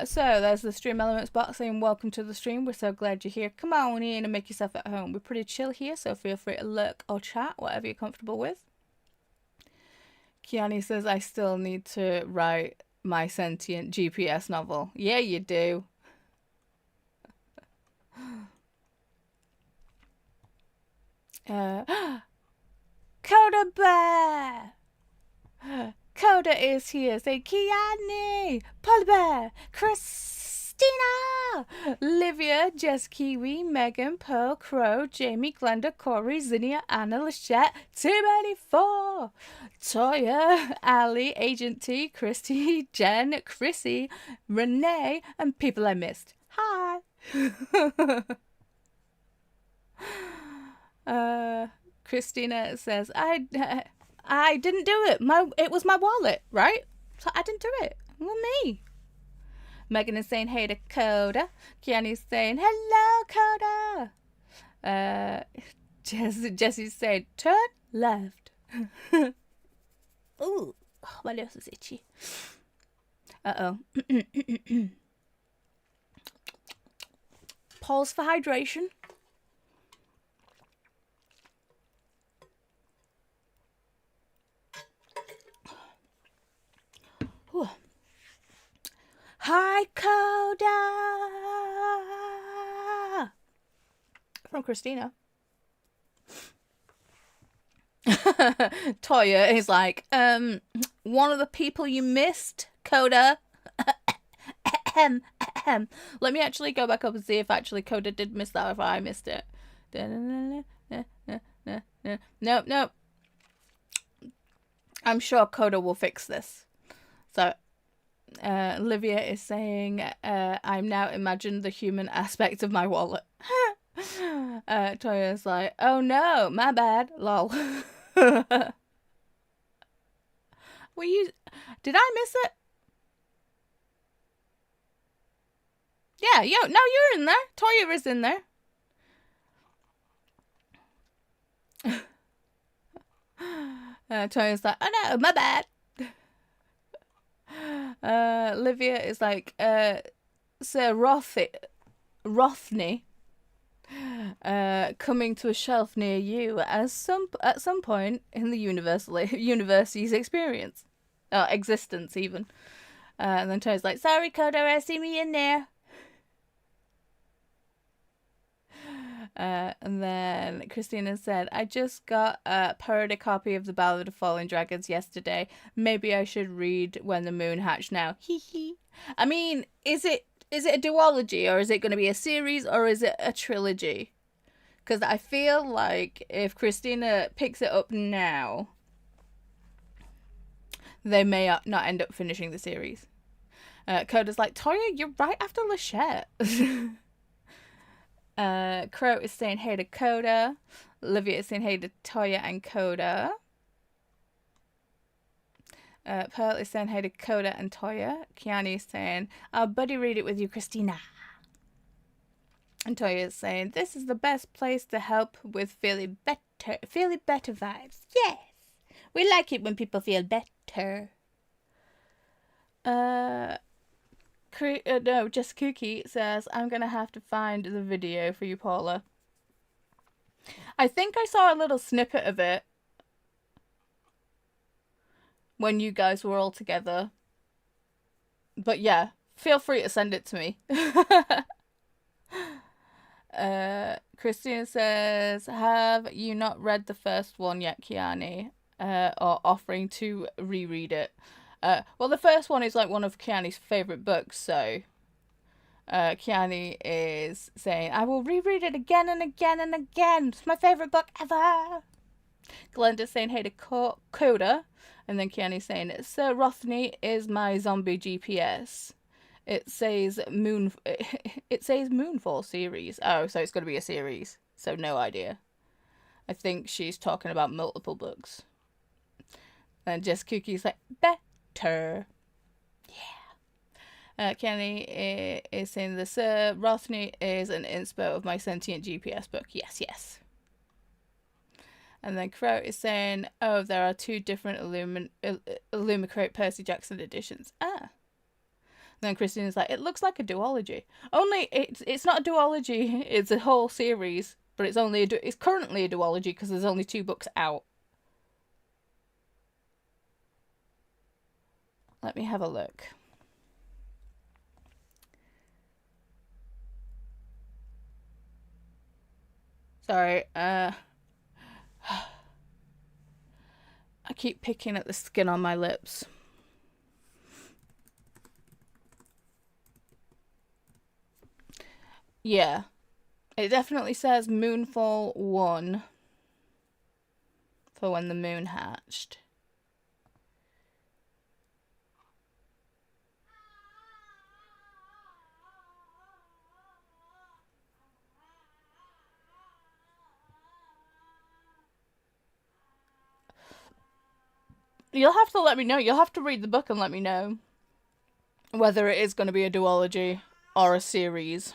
[SPEAKER 1] So there's the Stream Elements box saying, welcome to the stream. We're so glad you're here. Come on in and make yourself at home. We're pretty chill here, so feel free to lurk or chat, whatever you're comfortable with. Kiani says, I still need to write my sentient GPS novel. Yeah, you do. Koda Bear. Koda is here. Say Kiani, Polar Bear, Christina, Livia, Jess Kiwi, Megan, Pearl, Crow, Jamie, Glenda, Corey, Zinnia, Anna, Lachette, T84, Toya, Ali, Agent T, Christy, Jen, Chrissy, Renee, and people I missed. Hi. Christina says, I didn't do it. It was my wallet, right? So I didn't do it. Well, me. Megan is saying hey to Koda. Kiani's saying hello, Koda. Jessie's saying turn left. Ooh, my nose is itchy. Uh-oh. Pause for hydration. Ooh. Hi, Koda! From Christina. Toya is like, one of the people you missed, Koda. Let me actually go back up and see if actually Koda did miss that or if I missed it. Nope. I'm sure Koda will fix this. So, Olivia is saying, I'm now imagined the human aspect of my wallet. Toya's like, oh no, my bad, lol. Did I miss it? Yeah, no, you're in there. Toya is in there. Toya's like, oh no, my bad. Livia is like, Sir Rothney, coming to a shelf near you at some point in the university's existence even. And then Toya's like, sorry, Koda, I see me in there. And then Christina said, I just got a parody copy of The Ballad of Falling Dragons yesterday. Maybe I should read When the Moon Hatched now. Hee hee. I mean, is it a duology, or is it going to be a series, or is it a trilogy? Because I feel like if Christina picks it up now, they may not end up finishing the series. Koda's like, Toya, you're right after Lachette. Crow is saying hey to Koda. Olivia is saying hey to Toya and Koda. Pearl is saying hey to Koda and Toya. Kiani is saying, I'll buddy read it with you, Christina. And Toya is saying, this is the best place to help with feeling better vibes. Yes, we like it when people feel better. No, just KuKi says, I'm gonna have to find the video for you, Paula. I think I saw a little snippet of it when you guys were all together. But yeah, feel free to send it to me. Christina says, have you not read the first one yet, Kiani? Or offering to reread it. Well, the first one is like one of Kiani's favourite books, so Kiani is saying, I will reread it again and again and again. It's my favourite book ever. Glenda's saying hey to Koda, and then Kiani's saying, Sir Rothney is my zombie GPS. It says Moonfall series. Oh, so it's going to be a series. So no idea. I think she's talking about multiple books. And just KuKi's like, better. Yeah. Kenny is saying the Sir Rothney is an inspo of my sentient GPS book. Yes. And then Crow is saying, oh, there are two different Illumicrate Percy Jackson editions. Ah. And then Christina's like, it looks like a duology. Only it's not a duology. It's a whole series, but it's currently a duology because there's only 2 books out. Let me have a look. Sorry, keep picking at the skin on my lips. Yeah. It definitely says Moonfall 1 for when the moon hatched. You'll have to let me know. You'll have to read the book and let me know whether it is going to be a duology or a series.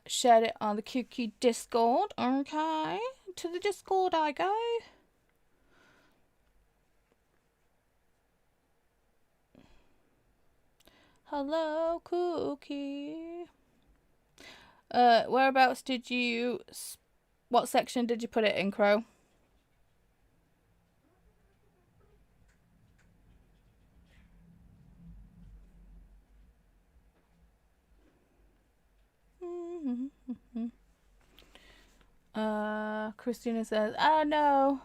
[SPEAKER 1] Shared it on the KuKi Discord. Okay. To the Discord I go. Hello, KuKi. Whereabouts did you... What section did you put it in, Crow? Christina says, "Ah, no."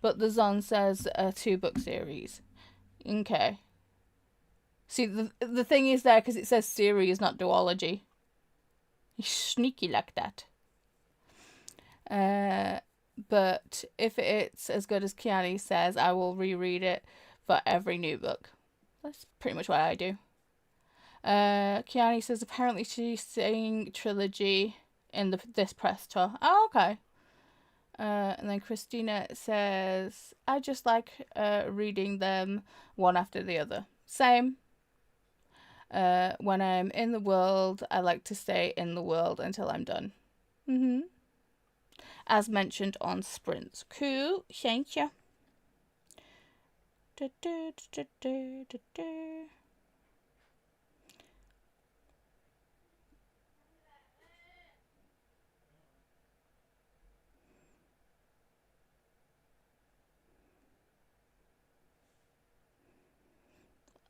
[SPEAKER 1] But the Zon says a 2-book series. Okay. See, the thing is there because it says series, not duology. He's sneaky like that. But if it's as good as Kiani says, I will reread it for every new book. That's pretty much what I do. Kiani says apparently she's saying trilogy in this press tour. Oh, okay. And then Christina says, I just like reading them one after the other. Same. When I'm in the world, I like to stay in the world until I'm done. As mentioned on sprints. Cool, thank you.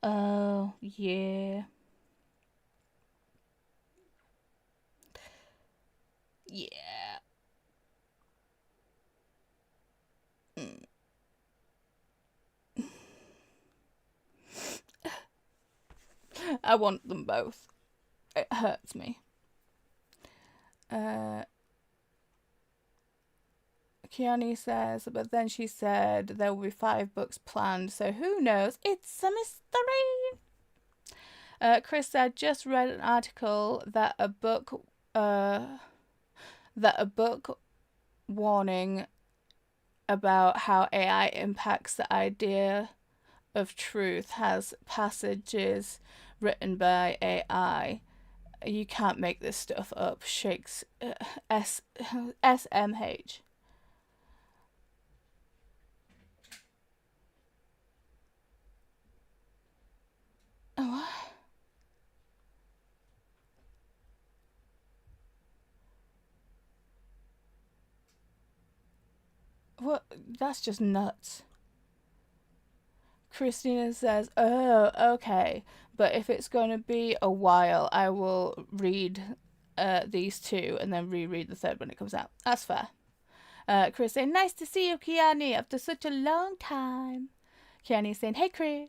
[SPEAKER 1] Oh, yeah. Yeah. I want them both. It hurts me. Kiani says, but then she said there will be 5 books planned, so who knows? It's a mystery. Chris said, just read an article that a book warning about how AI impacts the idea of truth has passages written by AI. You can't make this stuff up. Shakes SMH. Oh, what? That's just nuts. Christina says, oh, okay. But if it's going to be a while, I will read these 2 and then reread the 3rd when it comes out. That's fair. Chris saying, nice to see you, Kiani, after such a long time. Kiani saying, hey, Chris.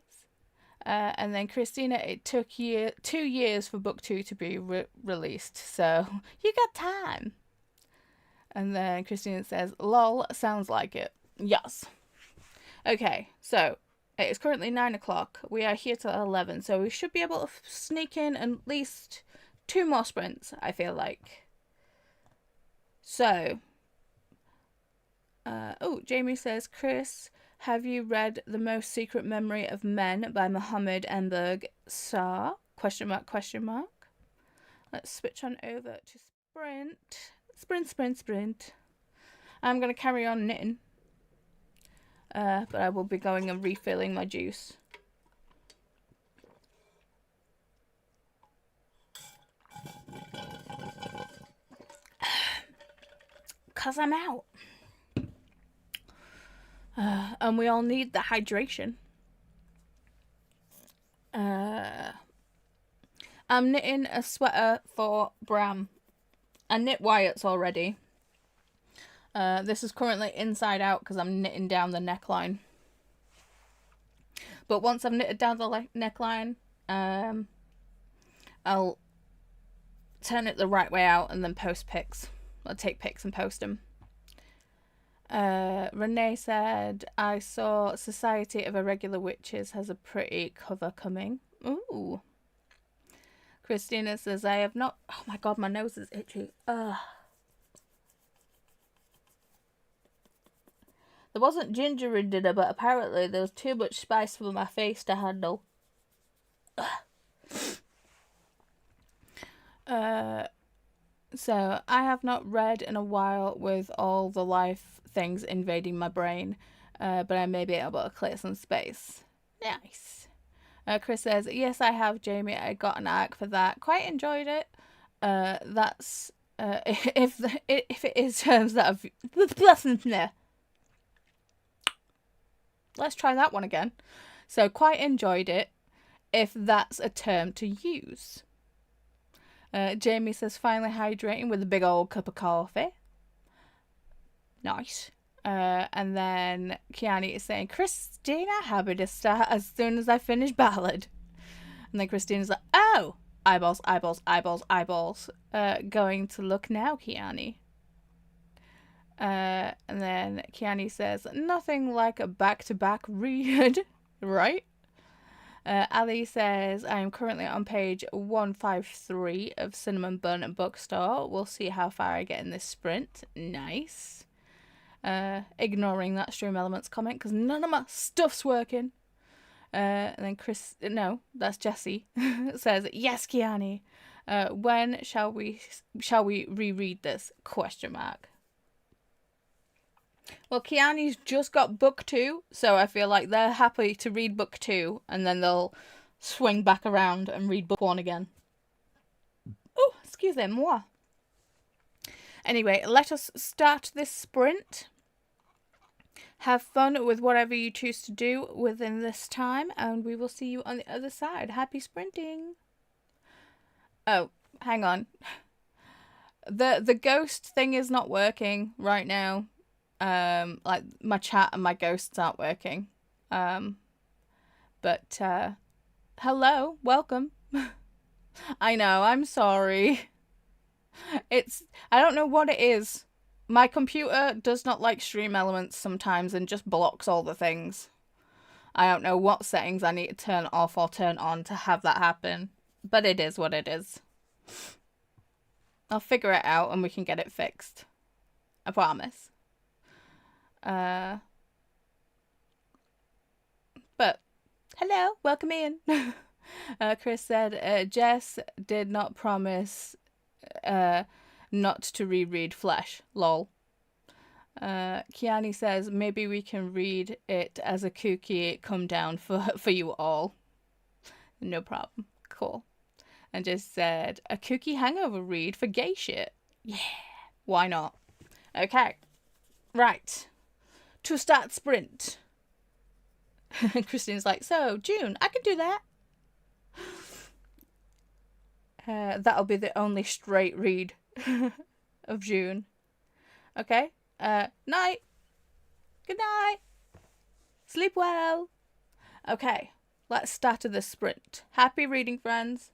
[SPEAKER 1] And then Christina, it took 2 years for book 2 to be released, so you got time. And then Christina says, lol, sounds like it. Yes. Okay, so it is currently 9 o'clock. We are here till 11, so we should be able to sneak in at least 2 more sprints, I feel like. So, Jamie says, Chris, have you read The Most Secret Memory of Men by Mohammed Enberg Sar? Question mark. Let's switch on over to sprint. Sprint. I'm going to carry on knitting. But I will be going and refilling my juice. Because I'm out. And we all need the hydration. I'm knitting a sweater for Bram. I knit Wyatt's already. This is currently inside out because I'm knitting down the neckline. But once I've knitted down the neckline, I'll turn it the right way out and then post pics. I'll take pics and post them. Renee said, I saw Society of Irregular Witches has a pretty cover coming. Ooh. Christina says, I have not... Oh my god, my nose is itchy. Ugh. There wasn't ginger in dinner, but apparently there was too much spice for my face to handle. So, I have not read in a while with all the life things invading my brain, but I may be able to clear some space. Nice. Chris says, yes, I have, Jamie. I got an arc for that. Quite enjoyed it. That's... if it is terms that have... Let's try that one again. So, quite enjoyed it, if that's a term to use. Jamie says, finally hydrating with a big old cup of coffee. Nice. And then Kiani is saying, Christina, happy to start as soon as I finish ballad. And then Christina's like, oh, eyeballs, eyeballs, eyeballs, eyeballs. Going to look now, Kiani. And then Kiani says, nothing like a back-to-back read, right? Ali says, I am currently on page 153 of Cinnamon Bun and Bookstore. We'll see how far I get in this sprint. Nice. Ignoring that Stream Elements comment because none of my stuff's working. And then that's Jessie, says, yes, Kiani. When shall we reread this? ? Well, Kiani's just got book 2, so I feel like they're happy to read book 2, and then they'll swing back around and read book 1 again. Oh, excusez-moi. Anyway, let us start this sprint. Have fun with whatever you choose to do within this time, and we will see you on the other side. Happy sprinting. Oh, hang on. The ghost thing is not working right now. Like my chat and my ghosts aren't working. But hello, welcome. I know, I'm sorry. I don't know what it is. My computer does not like Stream Elements sometimes and just blocks all the things. I don't know what settings I need to turn off or turn on to have that happen. But it is what it is. I'll figure it out and we can get it fixed. I promise. But hello, welcome in. Chris said, Jess did not promise not to reread Flesh. Lol. Kiani says, maybe we can read it as a KuKi come down for you all. No problem. Cool. And just said, a KuKi hangover read for gay shit. Yeah, why not? Okay. Right. To start sprint. Christine's like, so, June, I can do that. That'll be the only straight read of June. Okay? Night. Good night. Sleep well. Okay, let's start the sprint. Happy reading, friends.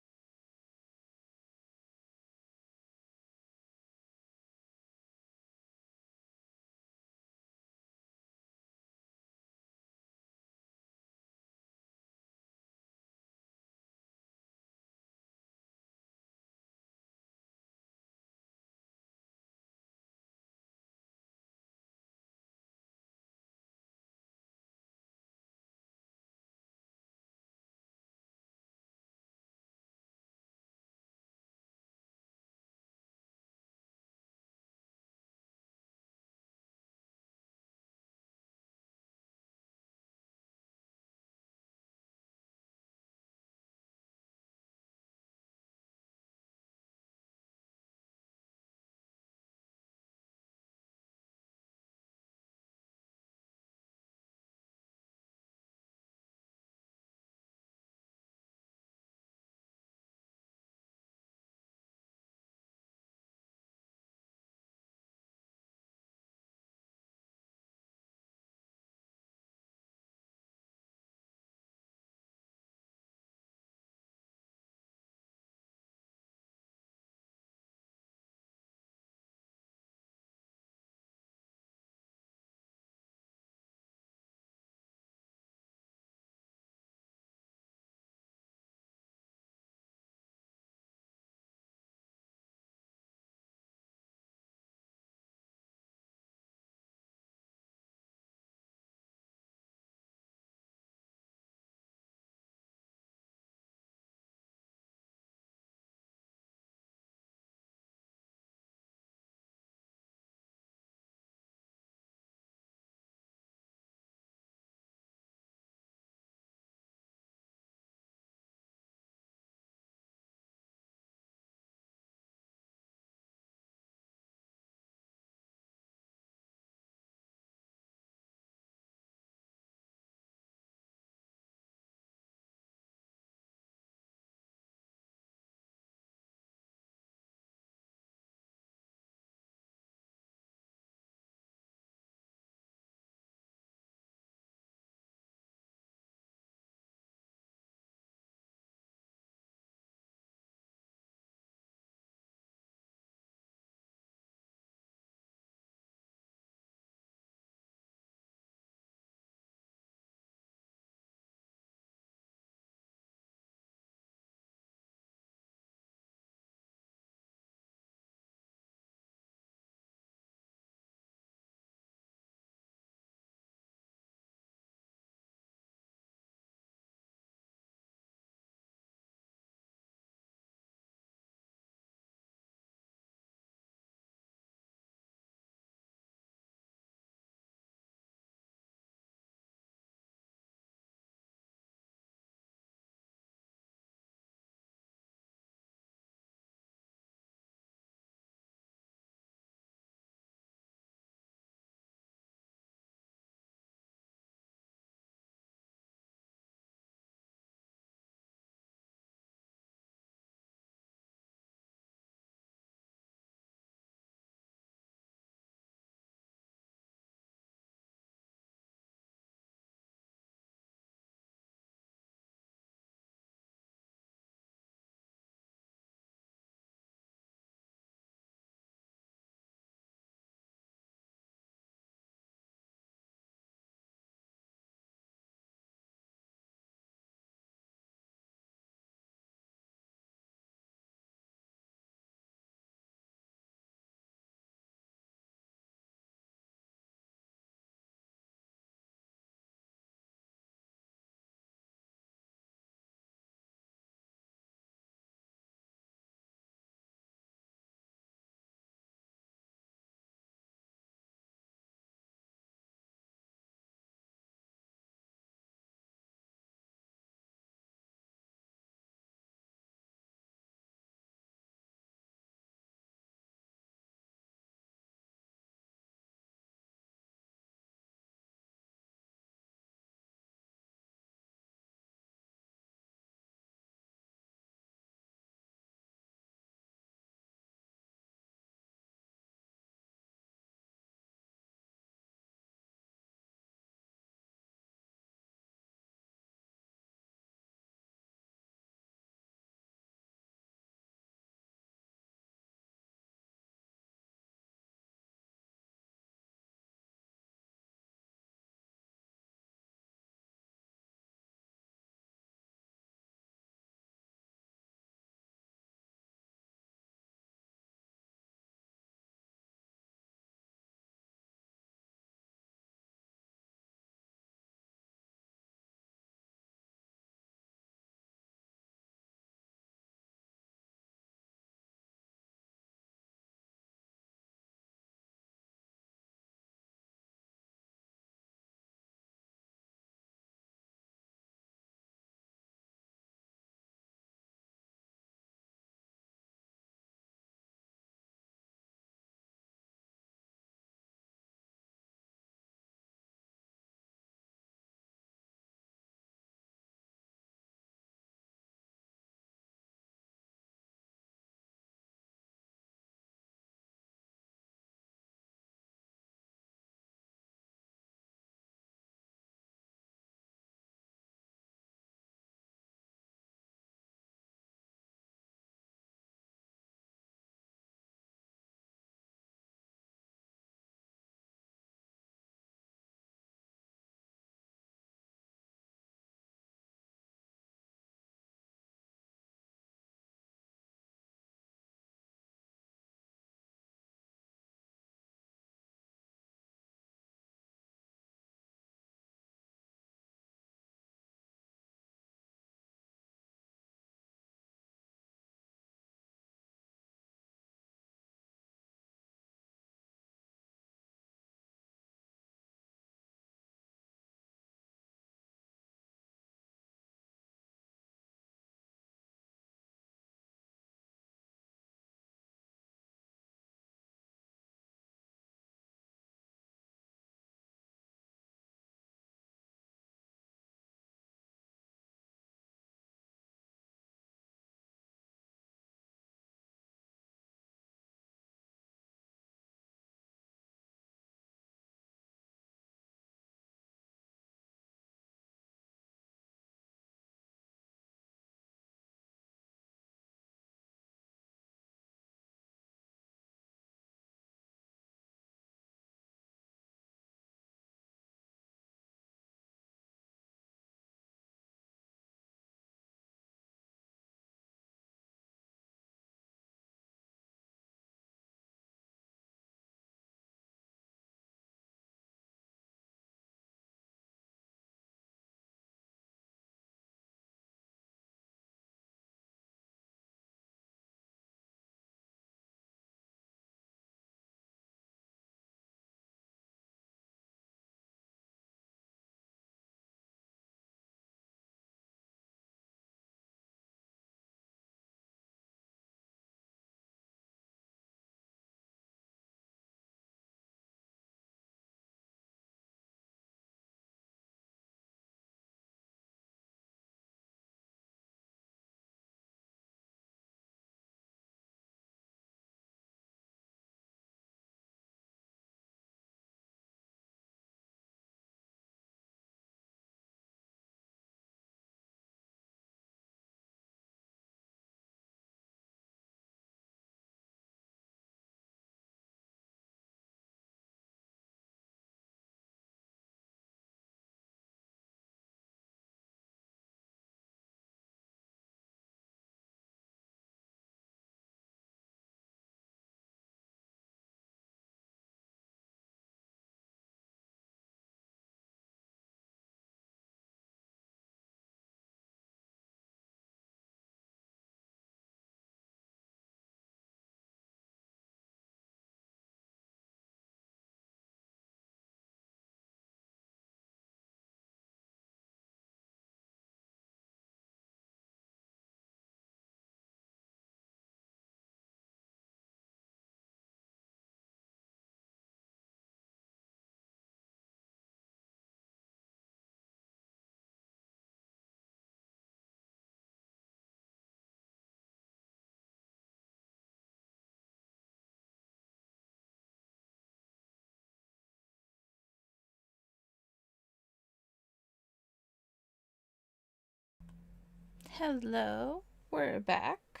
[SPEAKER 1] Hello, we're back.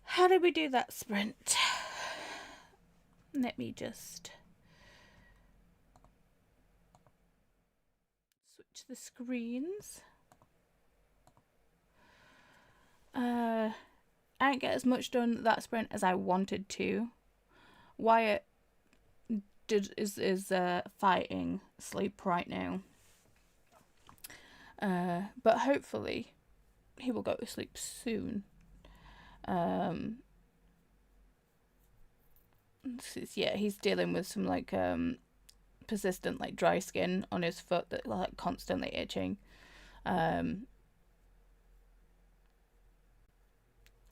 [SPEAKER 1] How did we do that sprint? Let me just switch the screens. I didn't get as much done that sprint as I wanted to. Wyatt is fighting sleep right now. But hopefully he will go to sleep soon. Yeah, he's dealing with some like persistent like dry skin on his foot that like constantly itching.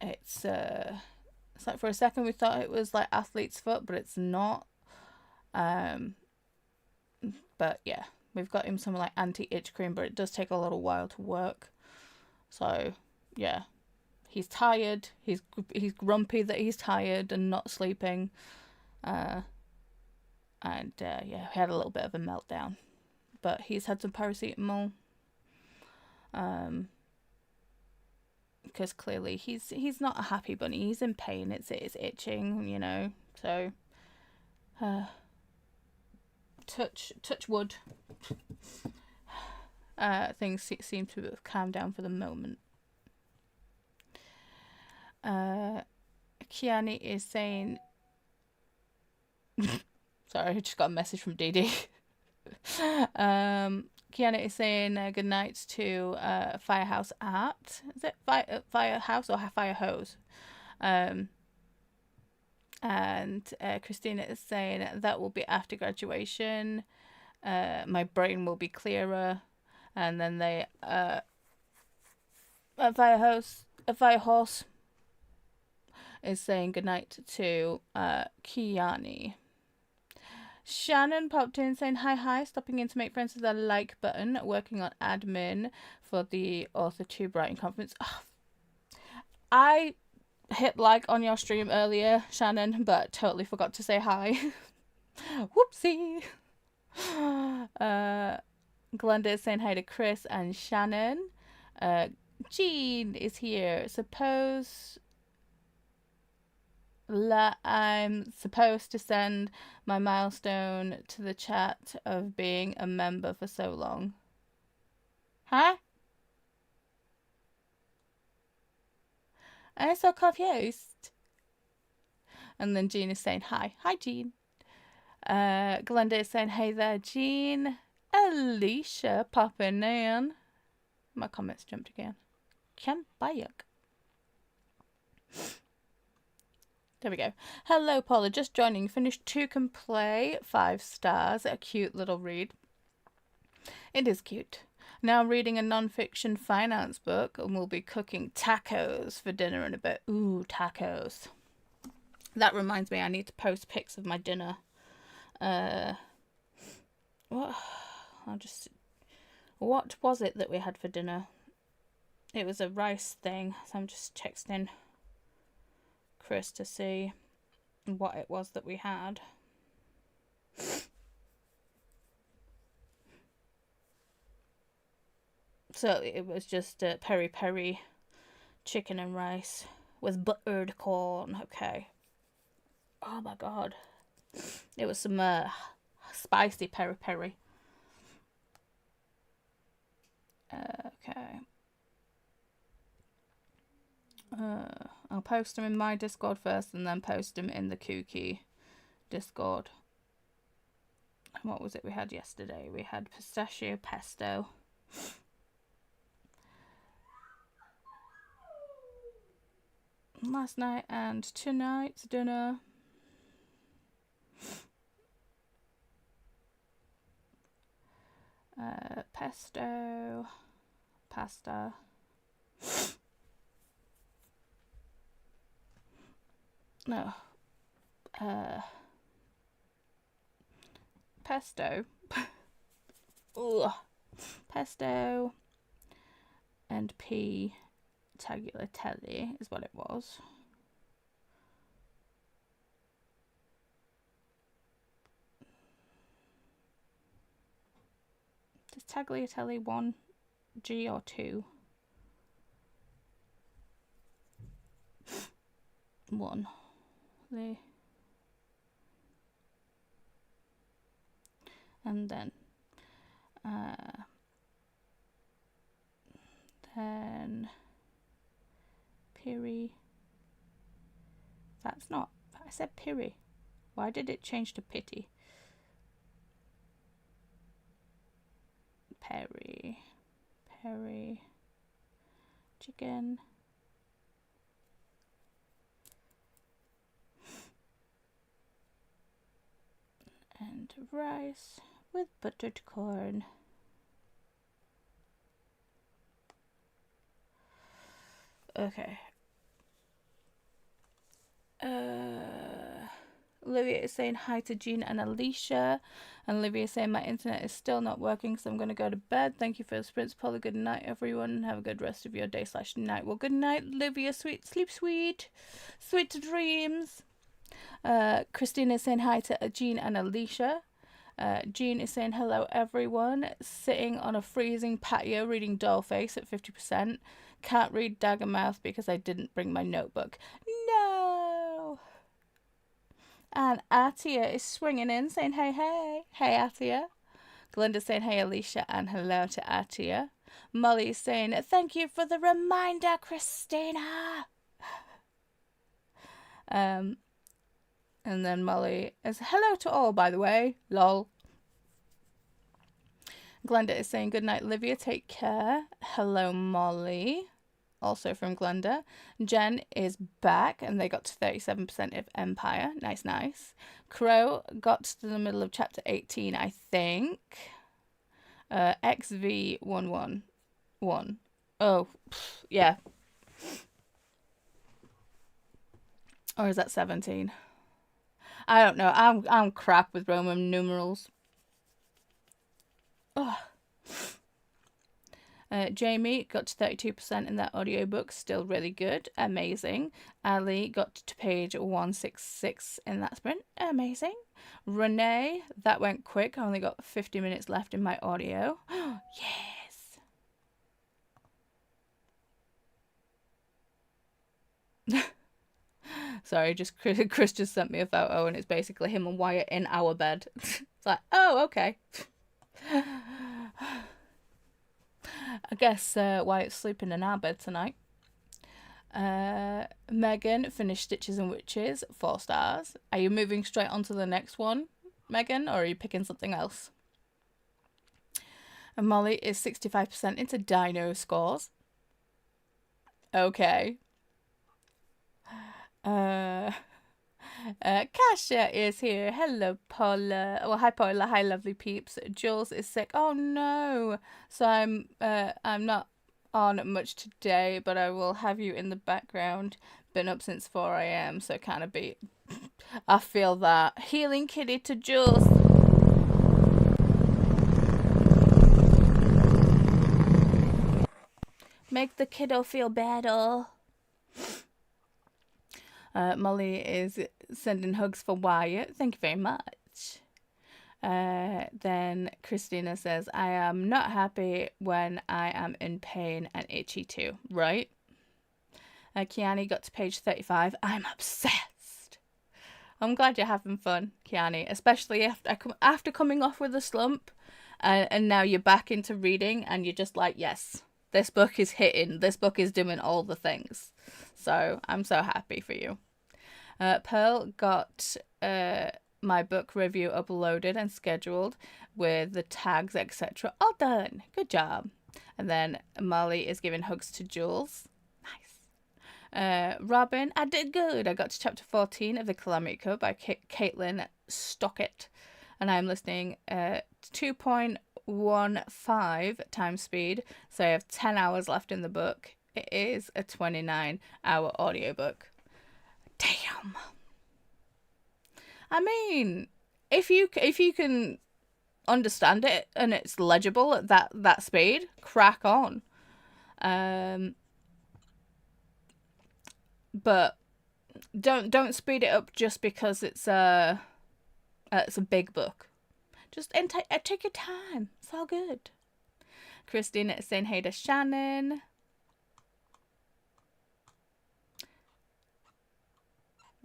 [SPEAKER 1] It's like for a second we thought it was like athlete's foot, but it's not. But yeah, we've got him some like anti-itch cream, but it does take a little while to work. So yeah, he's tired. He's grumpy that he's tired and not sleeping. Yeah, he had a little bit of a meltdown, but he's had some paracetamol. Because clearly he's not a happy bunny. He's in pain. It's itching, you know. So, touch wood. Things seem to have calmed down for the moment. Kiani is saying, sorry, I just got a message from Dee. Kiana is saying good night to Firehouse Art. Is it Firehouse or Fire Hose? And Christina is saying that will be after graduation. My brain will be clearer. And then they Firehose is saying good night to Kiani. Shannon popped in saying hi, stopping in to make friends with the like button, working on admin for the AuthorTube writing conference. Oh, I hit like on your stream earlier, Shannon, but totally forgot to say hi. Whoopsie. Glenda is saying hi to Chris and Shannon. Jean is here. I'm supposed to send my milestone to the chat of being a member for so long. Huh? I'm so confused. And then Jean is saying hi. Hi, Jean. Glenda is saying hey there, Jean. Alicia popping in. My comments jumped again. Kambayuk. There we go. Hello, Paula. Just joining. Finished 2 Can Play. 5 stars. A cute little read. It is cute. Now reading a non-fiction finance book, and we'll be cooking tacos for dinner in a bit. Ooh, tacos. That reminds me, I need to post pics of my dinner. What was it that we had for dinner? It was a rice thing, so I'm just texting Chris to see what it was that we had. So it was just peri peri chicken and rice with buttered corn. Okay. Oh my god. It was some spicy peri peri. Okay. I'll post them in my Discord first and then post them in the KuKi Discord. What was it we had yesterday? We had pistachio pesto. Last night and tonight's dinner. Pesto. Pasta. No. Pesto. Ugh. Pesto and pea tagliatelle is what it was. Is tagliatelle 1G or 2? 1. And then Piri. That's not. I said Piri. Why did it change to Pity? Perry. Chicken. And rice with buttered corn. Okay. Olivia is saying hi to Jean and Alicia. And Olivia is saying my internet is still not working, so I'm going to go to bed. Thank you for the sprints, Paula. Good night, everyone. Have a good rest of your day / night. Well, good night, Olivia. Sleep sweet. Sweet dreams. Christina is saying hi to Jean and Alicia. Jean is saying hello, everyone. Sitting on a freezing patio reading Dollface at 50%. Can't read Daggermouth because I didn't bring my notebook. No! And Atia is swinging in saying hey, hey. Hey, Atia. Glinda's saying hey, Alicia, and hello to Atia. Molly is saying thank you for the reminder, Christina. And then Molly is hello to all, by the way. Lol. Glenda is saying good night, Olivia. Take care. Hello, Molly. Also from Glenda. Jen is back, and they got to 37% of Empire. Nice, nice. Crow got to the middle of chapter 18, I think. XV111. Oh, yeah. Or is that 17? I don't know. I'm crap with Roman numerals. Ugh. Jamie got to 32% in that audiobook. Still really good. Amazing. Ali got to page 166 in that sprint. Amazing. Renee, that went quick. I only got 50 minutes left in my audio. Yes. Sorry, just Chris just sent me a photo and it's basically him and Wyatt in our bed. It's like, oh, okay. I guess Wyatt's sleeping in our bed tonight. Megan finished Stitches and Witches, 4 stars. Are you moving straight on to the next one, Megan, or are you picking something else? And Molly is 65% into Dino scores. Okay. Kasia is here. Hello, Paula. Well, hi, Paula. Hi, lovely peeps. Jules is sick. Oh no. So I'm not on much today, but I will have you in the background. Been up since 4 a.m. so kind of beat. I feel that. Healing kitty to Jules. Make the kiddo feel better. Molly is sending hugs for Wyatt. Thank you very much. Then Christina says, I am not happy when I am in pain and itchy too. Right? Kiani got to page 35. I'm obsessed. I'm glad you're having fun, Kiani. Especially after coming off with a slump. And now you're back into reading and you're just like, yes, this book is hitting. This book is doing all the things. So I'm so happy for you. Pearl got my book review uploaded and scheduled with the tags, etc. All done. Good job. And then Molly is giving hugs to Jules. Nice. Robin, I did good. I got to chapter 14 of The Calamity Code by Caitlin Stockett. And I'm listening 2.15 times speed. So I have 10 hours left in the book. It is a 29-hour audiobook. Damn. I mean, if you can understand it and it's legible at that speed, crack on. But don't speed it up just because it's a big book. Just take your time. It's all good. Christine is saying hey to Shannon.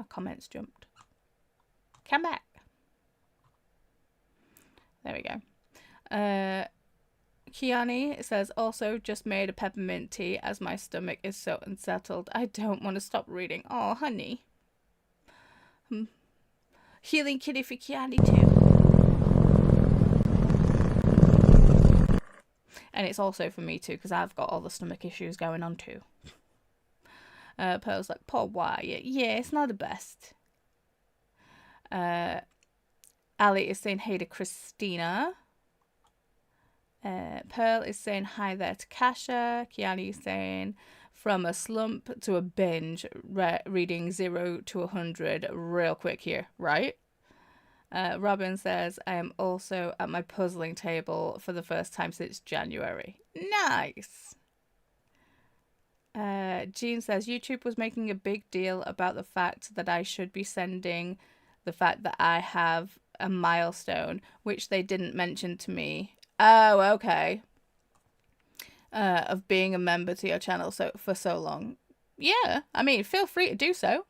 [SPEAKER 1] My comments jumped. Come back. There we go. Kiani says, also just made a peppermint tea as my stomach is so unsettled. I don't want to stop reading. Oh, honey. Healing kitty for Kiani too. And it's also for me too, because I've got all the stomach issues going on too. Pearl's like, poor Wyatt. Yeah, it's not the best. Ali is saying hey to Christina. Pearl is saying hi there to Kasha. Kiani is saying from a slump to a binge, reading 0 to 100 real quick here, right? Robin says I am also at my puzzling table for the first time since January. Nice. Jean says YouTube was making a big deal about the fact that I should be sending the fact that I have a milestone, which they didn't mention to me. Oh, okay. Of being a member to your channel for so long. Yeah, I mean, feel free to do so.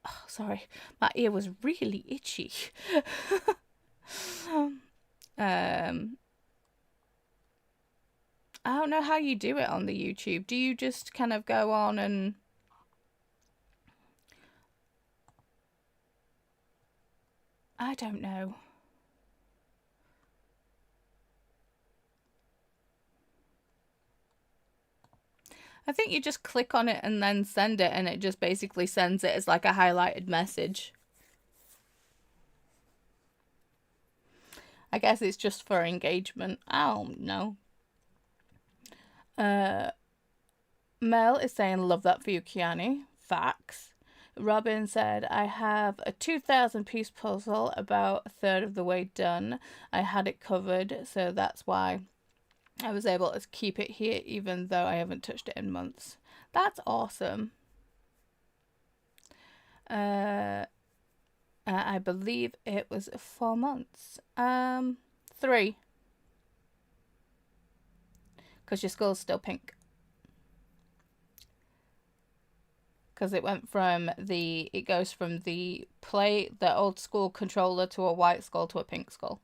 [SPEAKER 1] Oh, sorry, my ear was really itchy. I don't know how you do it on the YouTube. Do you just kind of go on and... I don't know. I think you just click on it and then send it, and it just basically sends it as like a highlighted message. I guess it's just for engagement. I don't know. Mel is saying, love that for you, Kiani. Facts. Robin said, I have a 2,000 piece puzzle about a third of the way done. I had it covered, so that's why I was able to keep it here even though I haven't touched it in months. That's awesome. I believe it was 4 months. 3. Because your skull's still pink. Because it went from it goes from the old school controller to a white skull to a pink skull.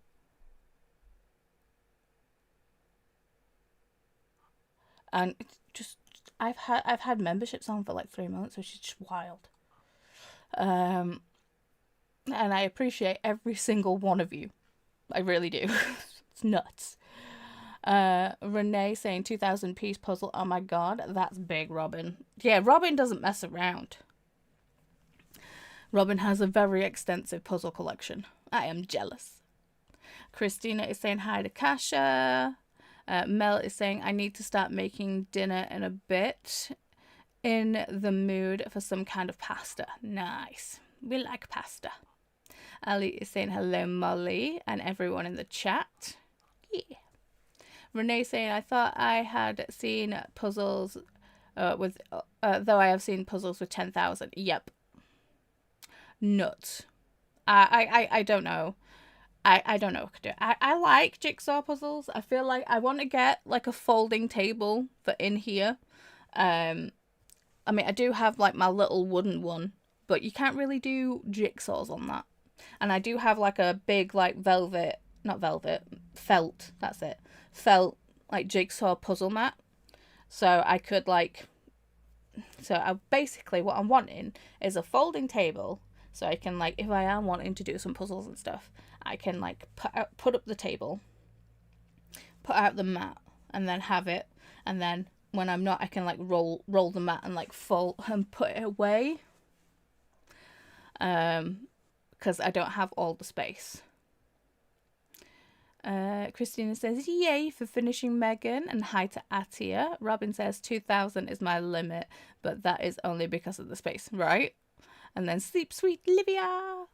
[SPEAKER 1] And it's just, I've had memberships on for like 3 months, which is just wild. And I appreciate every single one of you. I really do. It's nuts. Renee saying 2,000 piece puzzle. Oh my god, that's big, Robin. Yeah, Robin doesn't mess around. Robin has a very extensive puzzle collection. I am jealous. Christina is saying hi to Kasha. Mel is saying I need to start making dinner in a bit. In the mood for some kind of pasta. Nice. We like pasta. Ali is saying hello, Molly, and everyone in the chat. Yeah. Renee saying, I thought I had seen puzzles though I have seen puzzles with 10,000. Yep. Nuts. I don't know. I don't know what to do. I like jigsaw puzzles. I feel like I want to get like a folding table for in here. I mean, I do have like my little wooden one, but you can't really do jigsaws on that. And I do have like a big like felt, that's it. Felt like jigsaw puzzle mat. So I could like, basically what I'm wanting is a folding table. So I can like, if I am wanting to do some puzzles and stuff, I can like put up the table, put out the mat, and then have it. And then when I'm not, I can like roll the mat and like fold and put it away. Because I don't have all the space. Christina says, yay for finishing Megan, and hi to Atia. Robin says 2,000 is my limit, but that is only because of the space, right? And then sleep sweet Livia.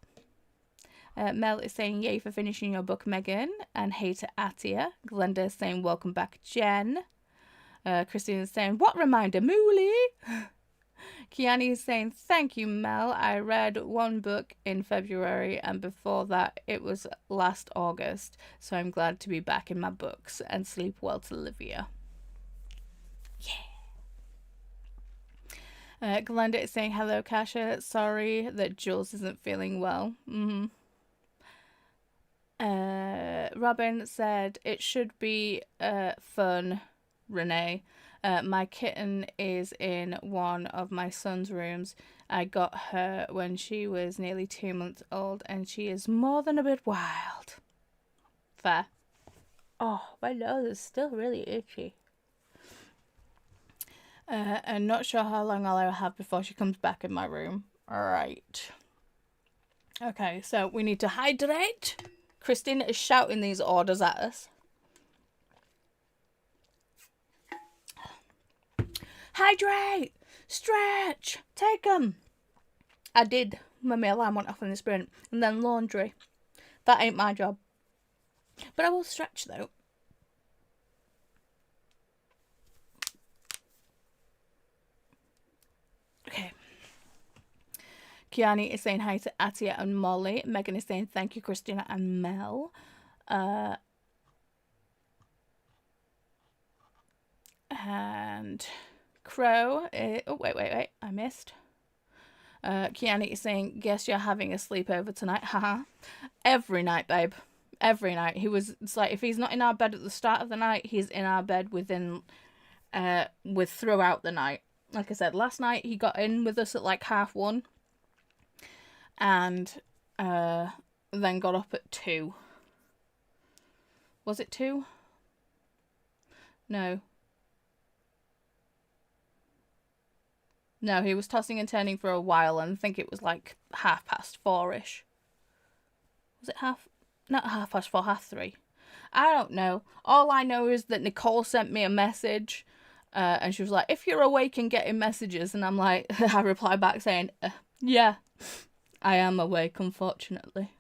[SPEAKER 1] Mel is saying yay for finishing your book, Megan, and hey to Atia. Glenda is saying welcome back, Jen. Christina is saying what reminder, Mooly. Kiani is saying, thank you, Mel. I read one book in February, and before that it was last August. So I'm glad to be back in my books, and sleep well to Livia. Yeah. Glenda is saying, hello, Kasha. Sorry that Jules isn't feeling well. Robin said, it should be fun, Renee. My kitten is in one of my son's rooms. I got her when she was nearly 2 months old, and she is more than a bit wild. Fair. Oh, my nose is still really itchy. I'm not sure how long I'll have before she comes back in my room. Alright. Okay, so we need to hydrate. Christina is shouting these orders at us. Hydrate! Stretch! Take them! I did when my alarm went off in the sprint. And then laundry. That ain't my job. But I will stretch though. Okay. Kiani is saying hi to Atia and Molly. Megan is saying thank you, Christina and Mel. And Crow. Oh, wait. I missed. Kiani is saying, guess you're having a sleepover tonight. Haha. Every night, babe. Every night. It's like, if he's not in our bed at the start of the night, he's in our bed throughout the night. Like I said, last night he got in with us at like 1:30. And then got up at 2. Was it 2? No, he was tossing and turning for a while, and I think it was like 4:30-ish. Was it not 4:30, 3:30? I don't know. All I know is that Nicole sent me a message, and she was like, if you're awake and getting messages, and I'm like, I replied back saying, yeah. I am awake, unfortunately.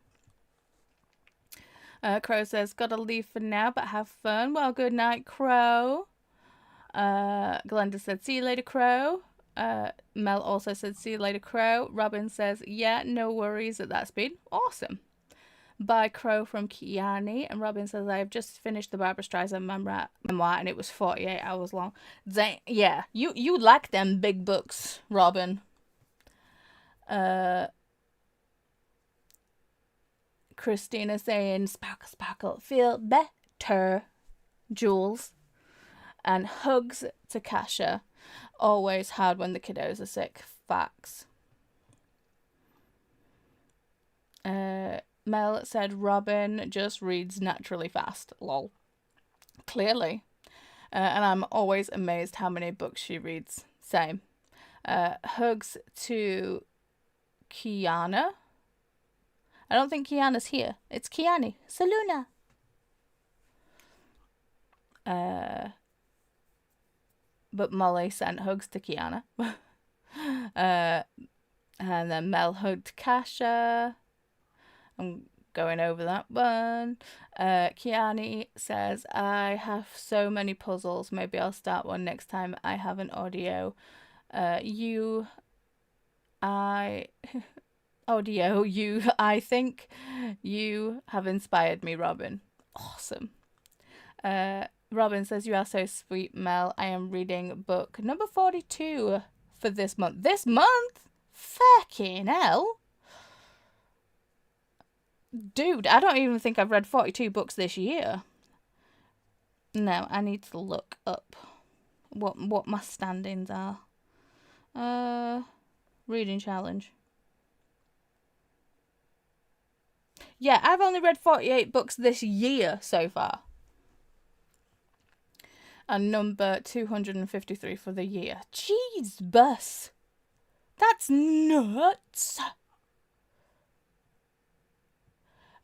[SPEAKER 1] Crow says, gotta leave for now, but have fun. Well, good night, Crow. Glenda said, see you later, Crow. Mel also said, see you later, Crow. Robin says, yeah, no worries at that speed. Awesome. Bye, Crow from Kiani. And Robin says, I have just finished the Barbra Streisand memoir, and it was 48 hours long. Yeah, you like them big books, Robin. Christina saying, sparkle, sparkle, feel better, Jules. And hugs to Kasha. Always hard when the kiddos are sick. Facts. Mel said, Robin just reads naturally fast. Lol. Clearly. And I'm always amazed how many books she reads. Same. Hugs to Kiana. I don't think Kiana's here. It's Kiani. Saluna. But Molly sent hugs to Kiana. And then Mel hugged Kasha. I'm going over that one. Kiani says, I have so many puzzles. Maybe I'll start one next time I have an audio. I think you have inspired me, Robin. Awesome. Robin says, you are so sweet, Mel. I am reading book number 42 for this month. This month? Fucking hell. Dude, I don't even think I've read 42 books this year. No, I need to look up what my standings are. Reading challenge. Yeah, I've only read 48 books this year so far. And number 253 for the year. Jeez, bus. That's nuts.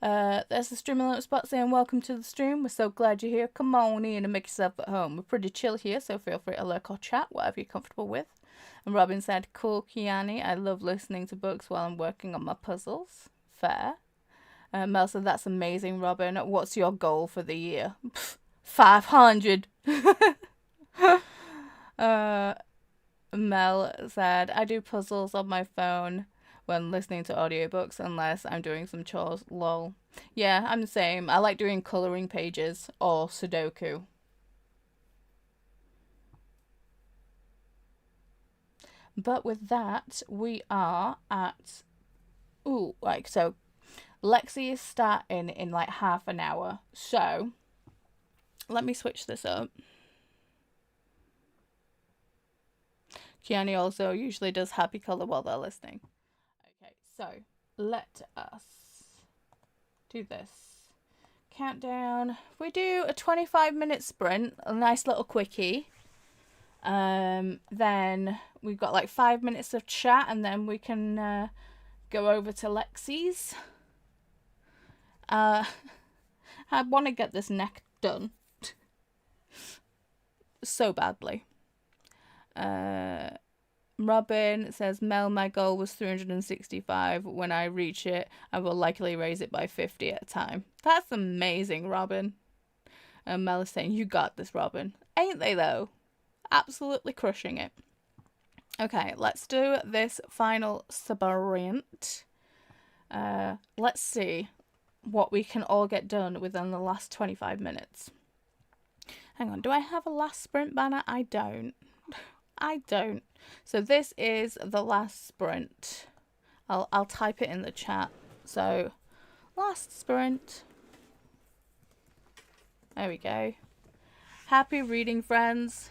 [SPEAKER 1] There's the stream alert spot saying, welcome to the stream. We're so glad you're here. Come on in and make yourself at home. We're pretty chill here, so feel free to lurk or chat, whatever you're comfortable with. And Robin said, cool, Kiani. I love listening to books while I'm working on my puzzles. Fair. Mel said, that's amazing, Robin. What's your goal for the year? 500. Mel said, I do puzzles on my phone when listening to audiobooks unless I'm doing some chores. Lol. Yeah, I'm the same. I like doing colouring pages or Sudoku. But with that, we are at, ooh, like, so Lexi is starting in like half an hour. So let me switch this up. Kiani also usually does happy color while they're listening. Okay, so let us do this. Countdown. If we do a 25-minute sprint, a nice little quickie, then we've got like 5 minutes of chat, and then we can go over to Lexi's. I want to get this neck done so badly. Robin says, Mel, my goal was 365. When I reach it, I will likely raise it by 50 at a time. That's amazing, Robin. And Mel is saying, you got this, Robin. Ain't they, though? Absolutely crushing it. Okay, let's do this final sprint. Let's see what we can all get done within the last 25 minutes. Hang on, do I have a last sprint banner? I don't. I don't. So this is the last sprint. I'll type it in the chat. So, last sprint. There we go. Happy reading, friends.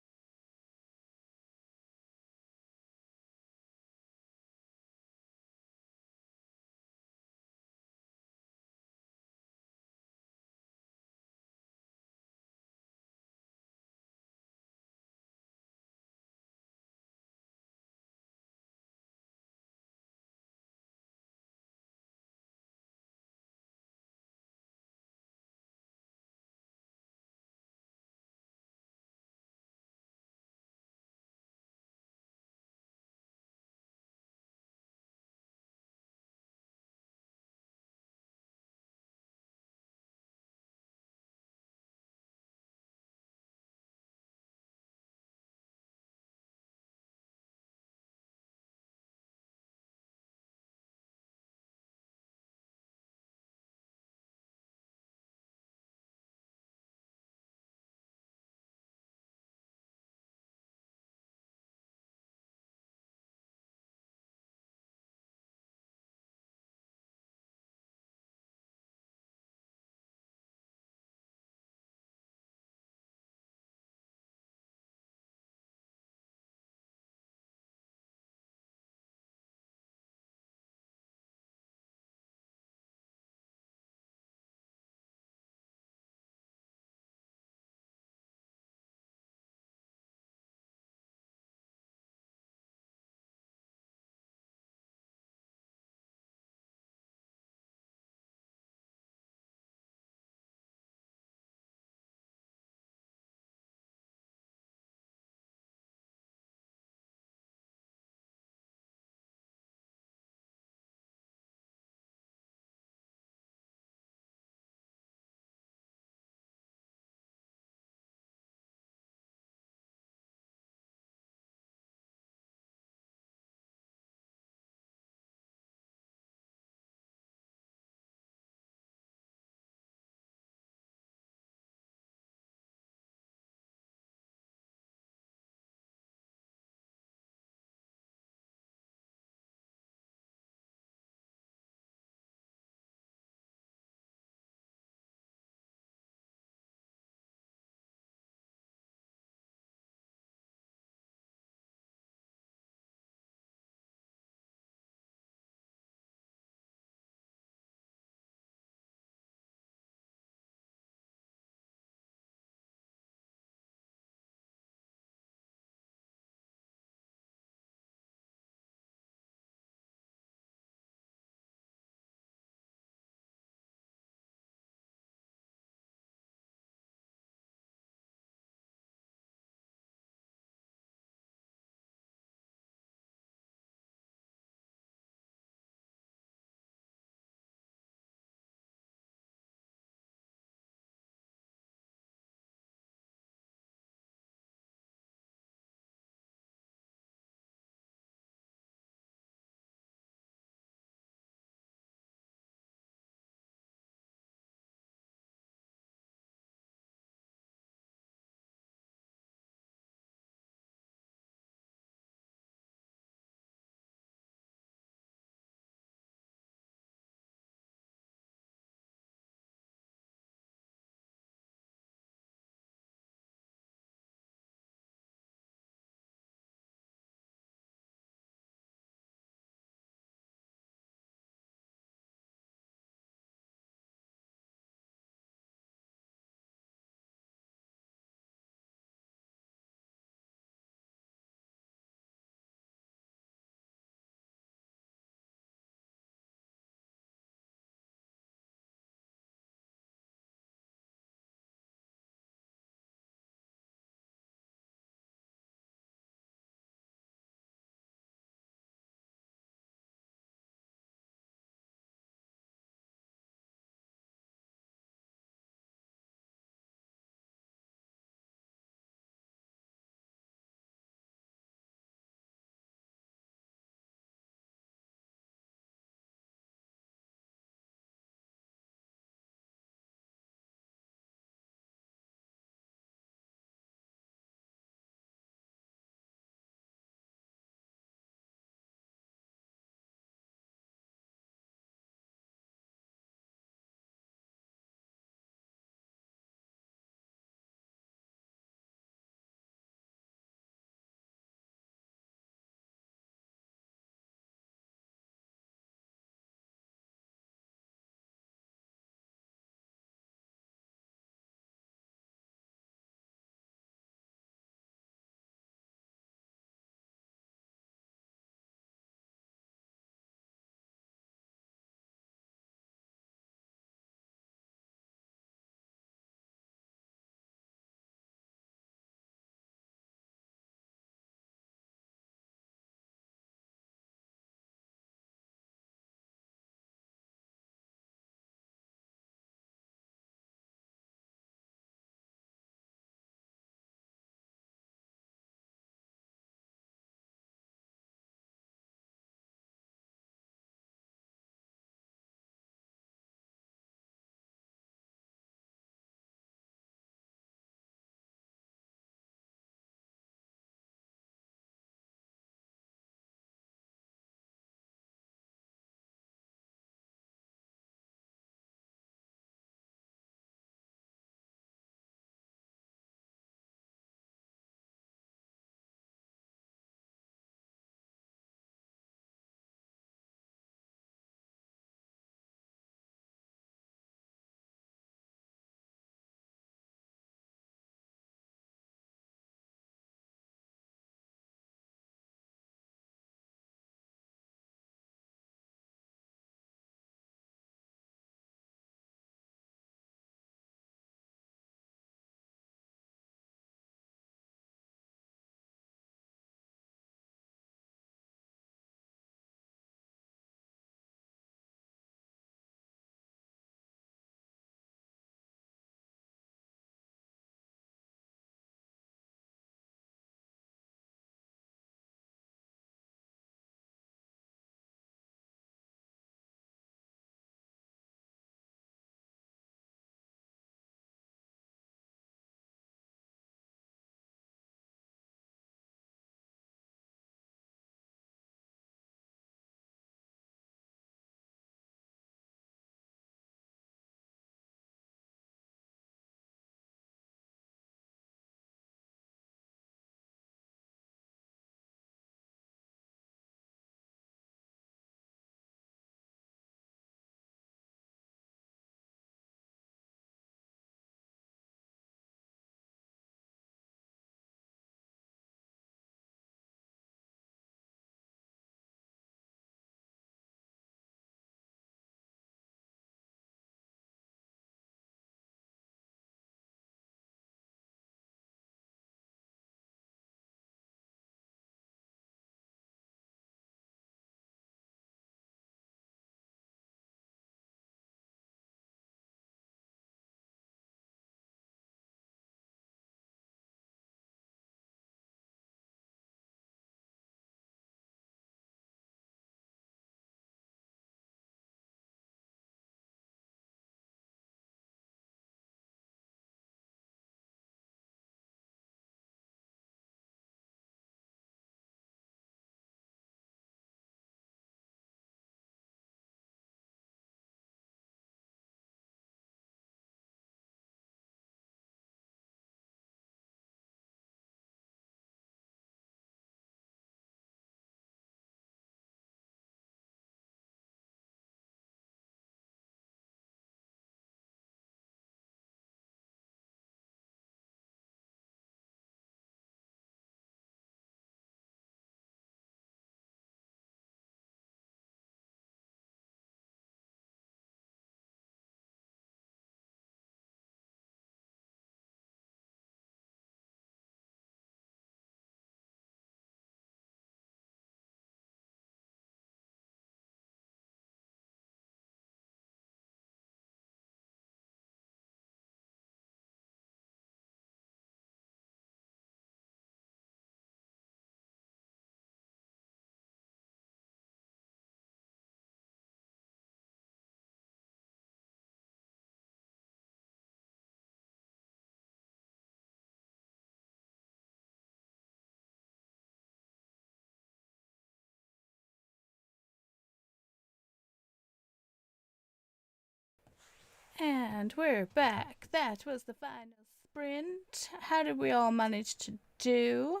[SPEAKER 1] And we're back. That was the final sprint. How did we all manage to do?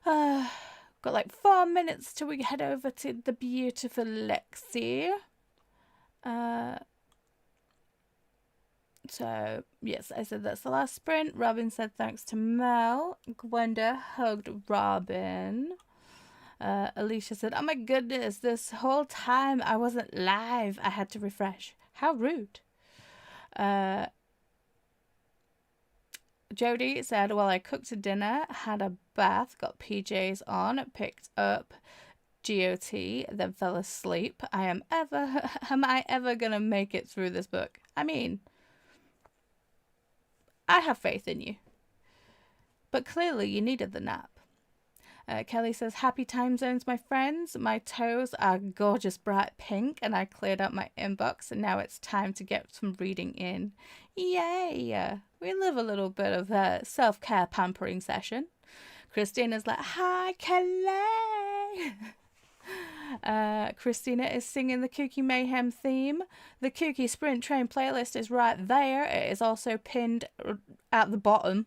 [SPEAKER 1] Got like 4 minutes till we head over to the beautiful Lexi. So, yes, I said that's the last sprint. Robin said thanks to Mel. Gwenda hugged Robin. Alicia said, oh my goodness, this whole time I wasn't live. I had to refresh. How rude. Jody said, well, I cooked dinner, had a bath, got PJs on, picked up GOT, then fell asleep. Am I ever gonna make it through this book? I mean, I have faith in you. But clearly you needed the nap. Kelly says, happy time zones, my friends. My toes are gorgeous bright pink and I cleared out my inbox and now it's time to get some reading in. Yay! We live a little bit of a self-care pampering session. Christina's like, hi, Kelly! Christina is singing the KuKi MAYhem theme. The KuKi Sprint Train playlist is right there. It is also pinned at the bottom.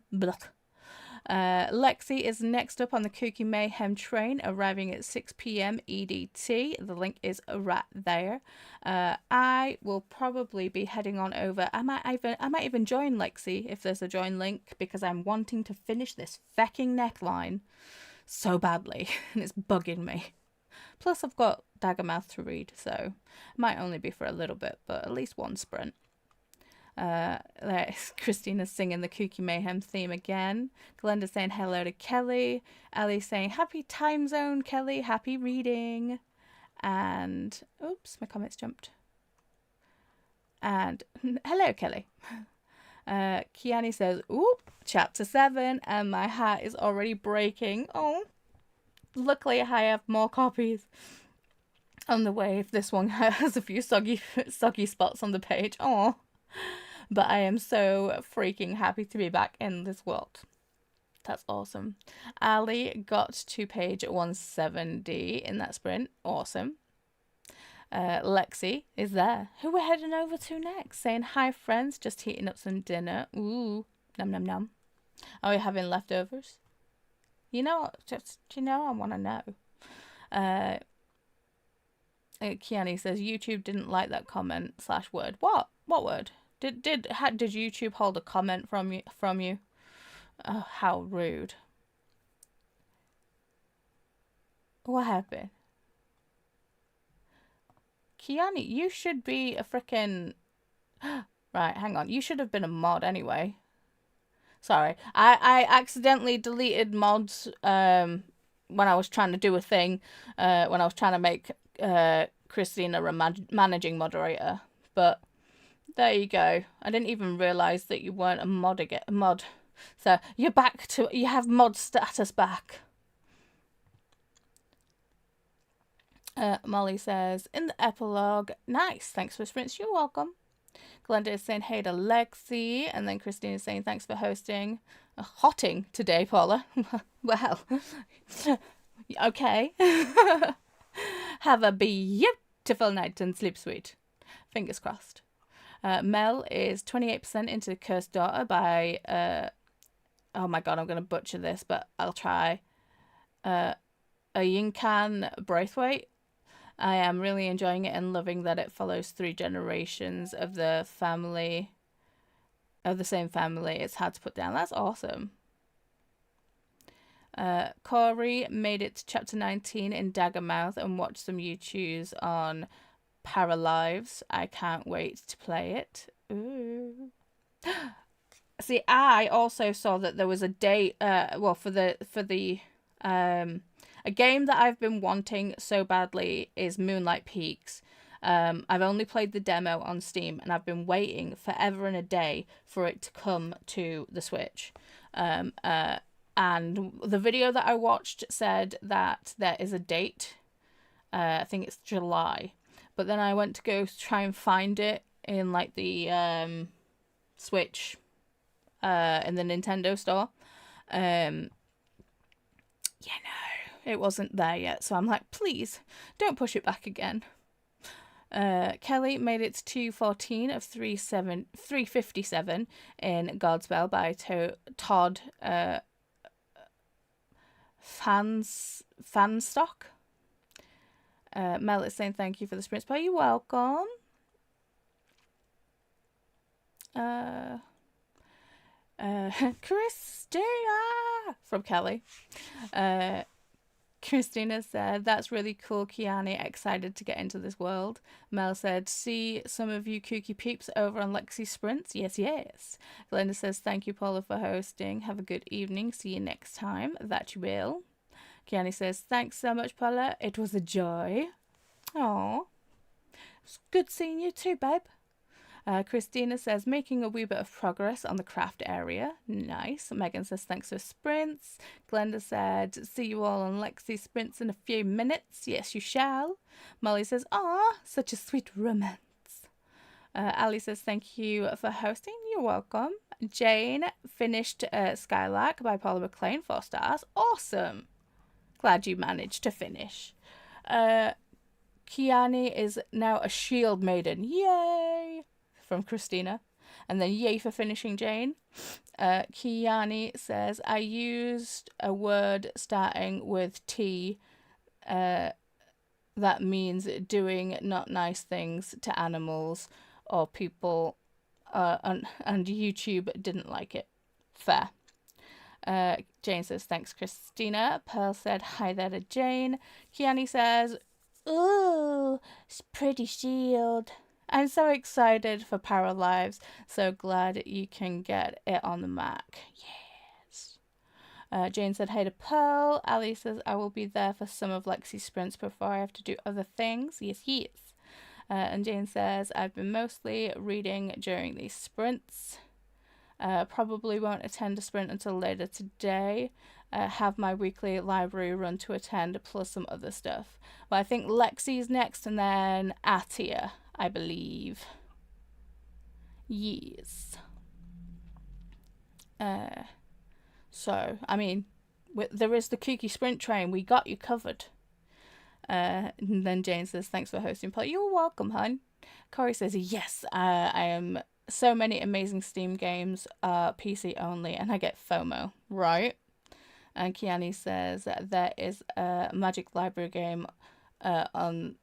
[SPEAKER 1] Lexi is next up on the KuKi MAYhem train, arriving at 6 p.m. EDT. The link is right there. I will probably be heading on over. I might even join Lexi if there's a join link, because I'm wanting to finish this fecking neckline so badly, and it's bugging me. Plus, I've got Daggermouth to read, so it might only be for a little bit, but at least one sprint. Christina's singing the KuKi MAYhem theme again. Glenda's saying hello to Kelly. Ellie's saying happy time zone, Kelly. Happy reading. And oops, my comments jumped. And hello, Kelly. Kiani says, oop, chapter 7, and my heart is already breaking. Oh, luckily I have more copies on the way if this one has a few soggy spots on the page. Oh. But I am so freaking happy to be back in this world. That's awesome. Ali got to page 170 in that sprint. Awesome. Lexi is there. Who we're heading over to next? Saying, hi, friends. Just heating up some dinner. Ooh. Nom, nom, nom. Are we having leftovers? You know, I want to know. Kiani says, YouTube didn't like that comment / word. What? What word? Did YouTube hold a comment from you? Oh, how rude. What happened? Kiani, you should be a frickin'... Right, hang on. You should have been a mod anyway. Sorry. I accidentally deleted mods when I was trying to do a thing. When I was trying to make Christina a managing moderator. But... there you go. I didn't even realise that you weren't a mod. So you're back to, you have mod status back. Molly says, in the epilogue, nice, thanks for sprints, you're welcome. Glenda is saying hey to Lexi, and then Christine is saying thanks for hosting. Hotting today, Paula. Well, okay. Have a beautiful night and sleep sweet. Fingers crossed. Mel is 28% into Cursed Daughter by, oh my god, I'm going to butcher this, but I'll try. Yinkan Braithwaite. I am really enjoying it and loving that it follows 3 generations of the family, of the same family. It's hard to put down. That's awesome. Corey made it to chapter 19 in Daggermouth and watched some YouTubes on Paralives. I can't wait to play it. Ooh. See, I also saw that there was a date. Well, for the a game that I've been wanting so badly is Moonlight Peaks. I've only played the demo on Steam, and I've been waiting forever and a day for it to come to the Switch. And the video that I watched said that there is a date. I think it's July. But then I went to go try and find it in like the Switch, in the Nintendo store. It wasn't there yet. So I'm like, please don't push it back again. Kelly made it to 214 of 357 in Godspell by Todd Fanstock. Mel is saying thank you for the sprint spell. You're welcome. Christina from Kelly. Christina said, that's really cool, Kiani. Excited to get into this world. Mel said, see some of you KuKi peeps over on Lexi Sprints. Yes, yes. Glenda says, thank you, Paula, for hosting. Have a good evening. See you next time. That you will. Kiani says, thanks so much, Paula. It was a joy. Aw. It's good seeing you too, babe. Christina says, making a wee bit of progress on the craft area. Nice. Megan says, thanks for sprints. Glenda said, see you all on Lexi Sprints in a few minutes. Yes, you shall. Molly says, ah, such a sweet romance. Ali says, thank you for hosting. You're welcome. Jane finished Skylark by Paula McLean, 4 stars. Awesome. Glad you managed to finish. Kiani is now a shield maiden. Yay! From Christina. And then yay for finishing, Jane. Kiani says, I used a word starting with T that means doing not nice things to animals or people, and YouTube didn't like it. Fair. Jane says, thanks, Christina. Pearl said, hi there to Jane. Kiani says, ooh, it's pretty shield. I'm so excited for Paralives. So glad you can get it on the Mac. Yes. Jane said, hey to Pearl. Ali says, I will be there for some of Lexi's sprints before I have to do other things. Yes, yes. And Jane says, I've been mostly reading during these sprints. Probably won't attend a sprint until later today. Have my weekly library run to attend, plus some other stuff. Well, I think Lexi's next and then Atia, I believe. Yes. So, I mean, there is the KuKi Sprint train. We got you covered. And then Jane says, thanks for hosting, Paul. You're welcome, hon. Corey says, yes, I am. So many amazing Steam games are PC only, and I get FOMO, right? And Kiani says that there is a Magic Library game on.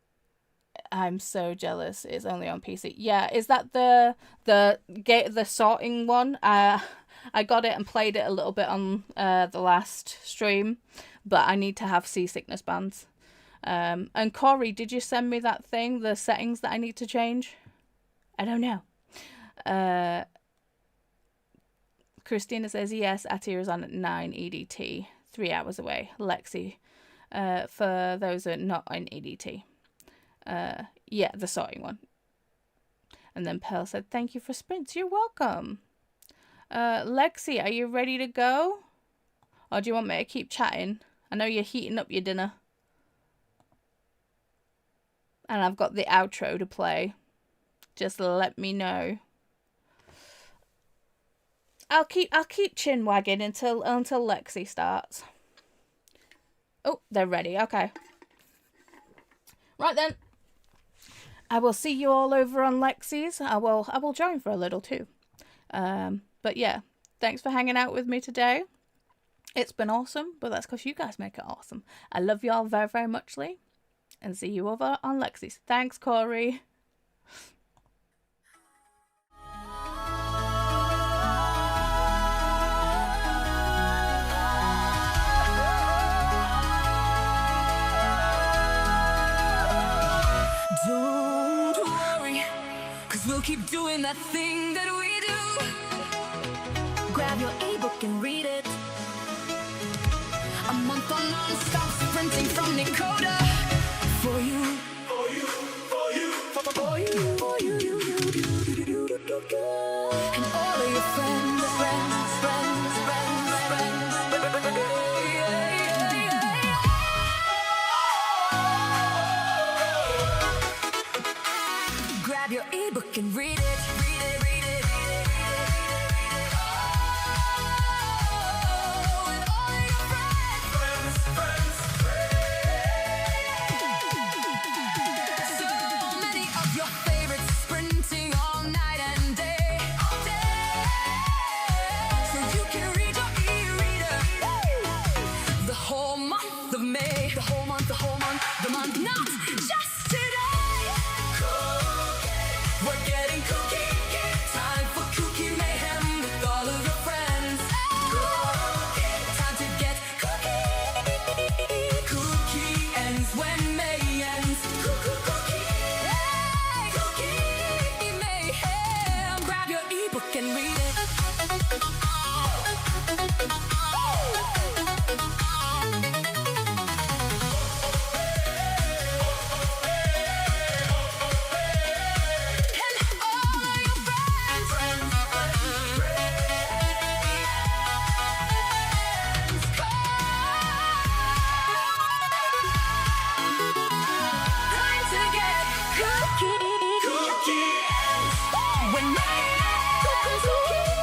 [SPEAKER 1] I'm so jealous. It's only on PC. Yeah, is that the sorting one? I got it and played it a little bit on the last stream, but I need to have seasickness bands. And Corey, did you send me that thing, the settings that I need to change? I don't know. Christina says, yes, Atia is on at 9 EDT, 3 hours away. Lexi, for those who are not in EDT. Yeah, the sorting one. And then Pearl said, thank you for sprints. You're welcome. Lexi, are you ready to go? Or do you want me to keep chatting? I know you're heating up your dinner. And I've got the outro to play. Just let me know. I'll keep chin wagging until Lexi starts. Oh, they're ready. Okay. Right then. I will see you all over on Lexi's. I will join for a little too. But yeah, thanks for hanging out with me today. It's been awesome, but that's because you guys make it awesome. I love you all very, very muchly. And see you over on Lexi's. Thanks, Corey.
[SPEAKER 5] Don't worry, 'cause we'll keep doing that thing that we do. Grab your e-book and read it. A month on nonstop sprinting from Koda. For you, for you, for you, for you, for you, and all of your friends. Grab your ebook and read it. So many and read it. And all your friends. Time to get cookie. When my comes cookie.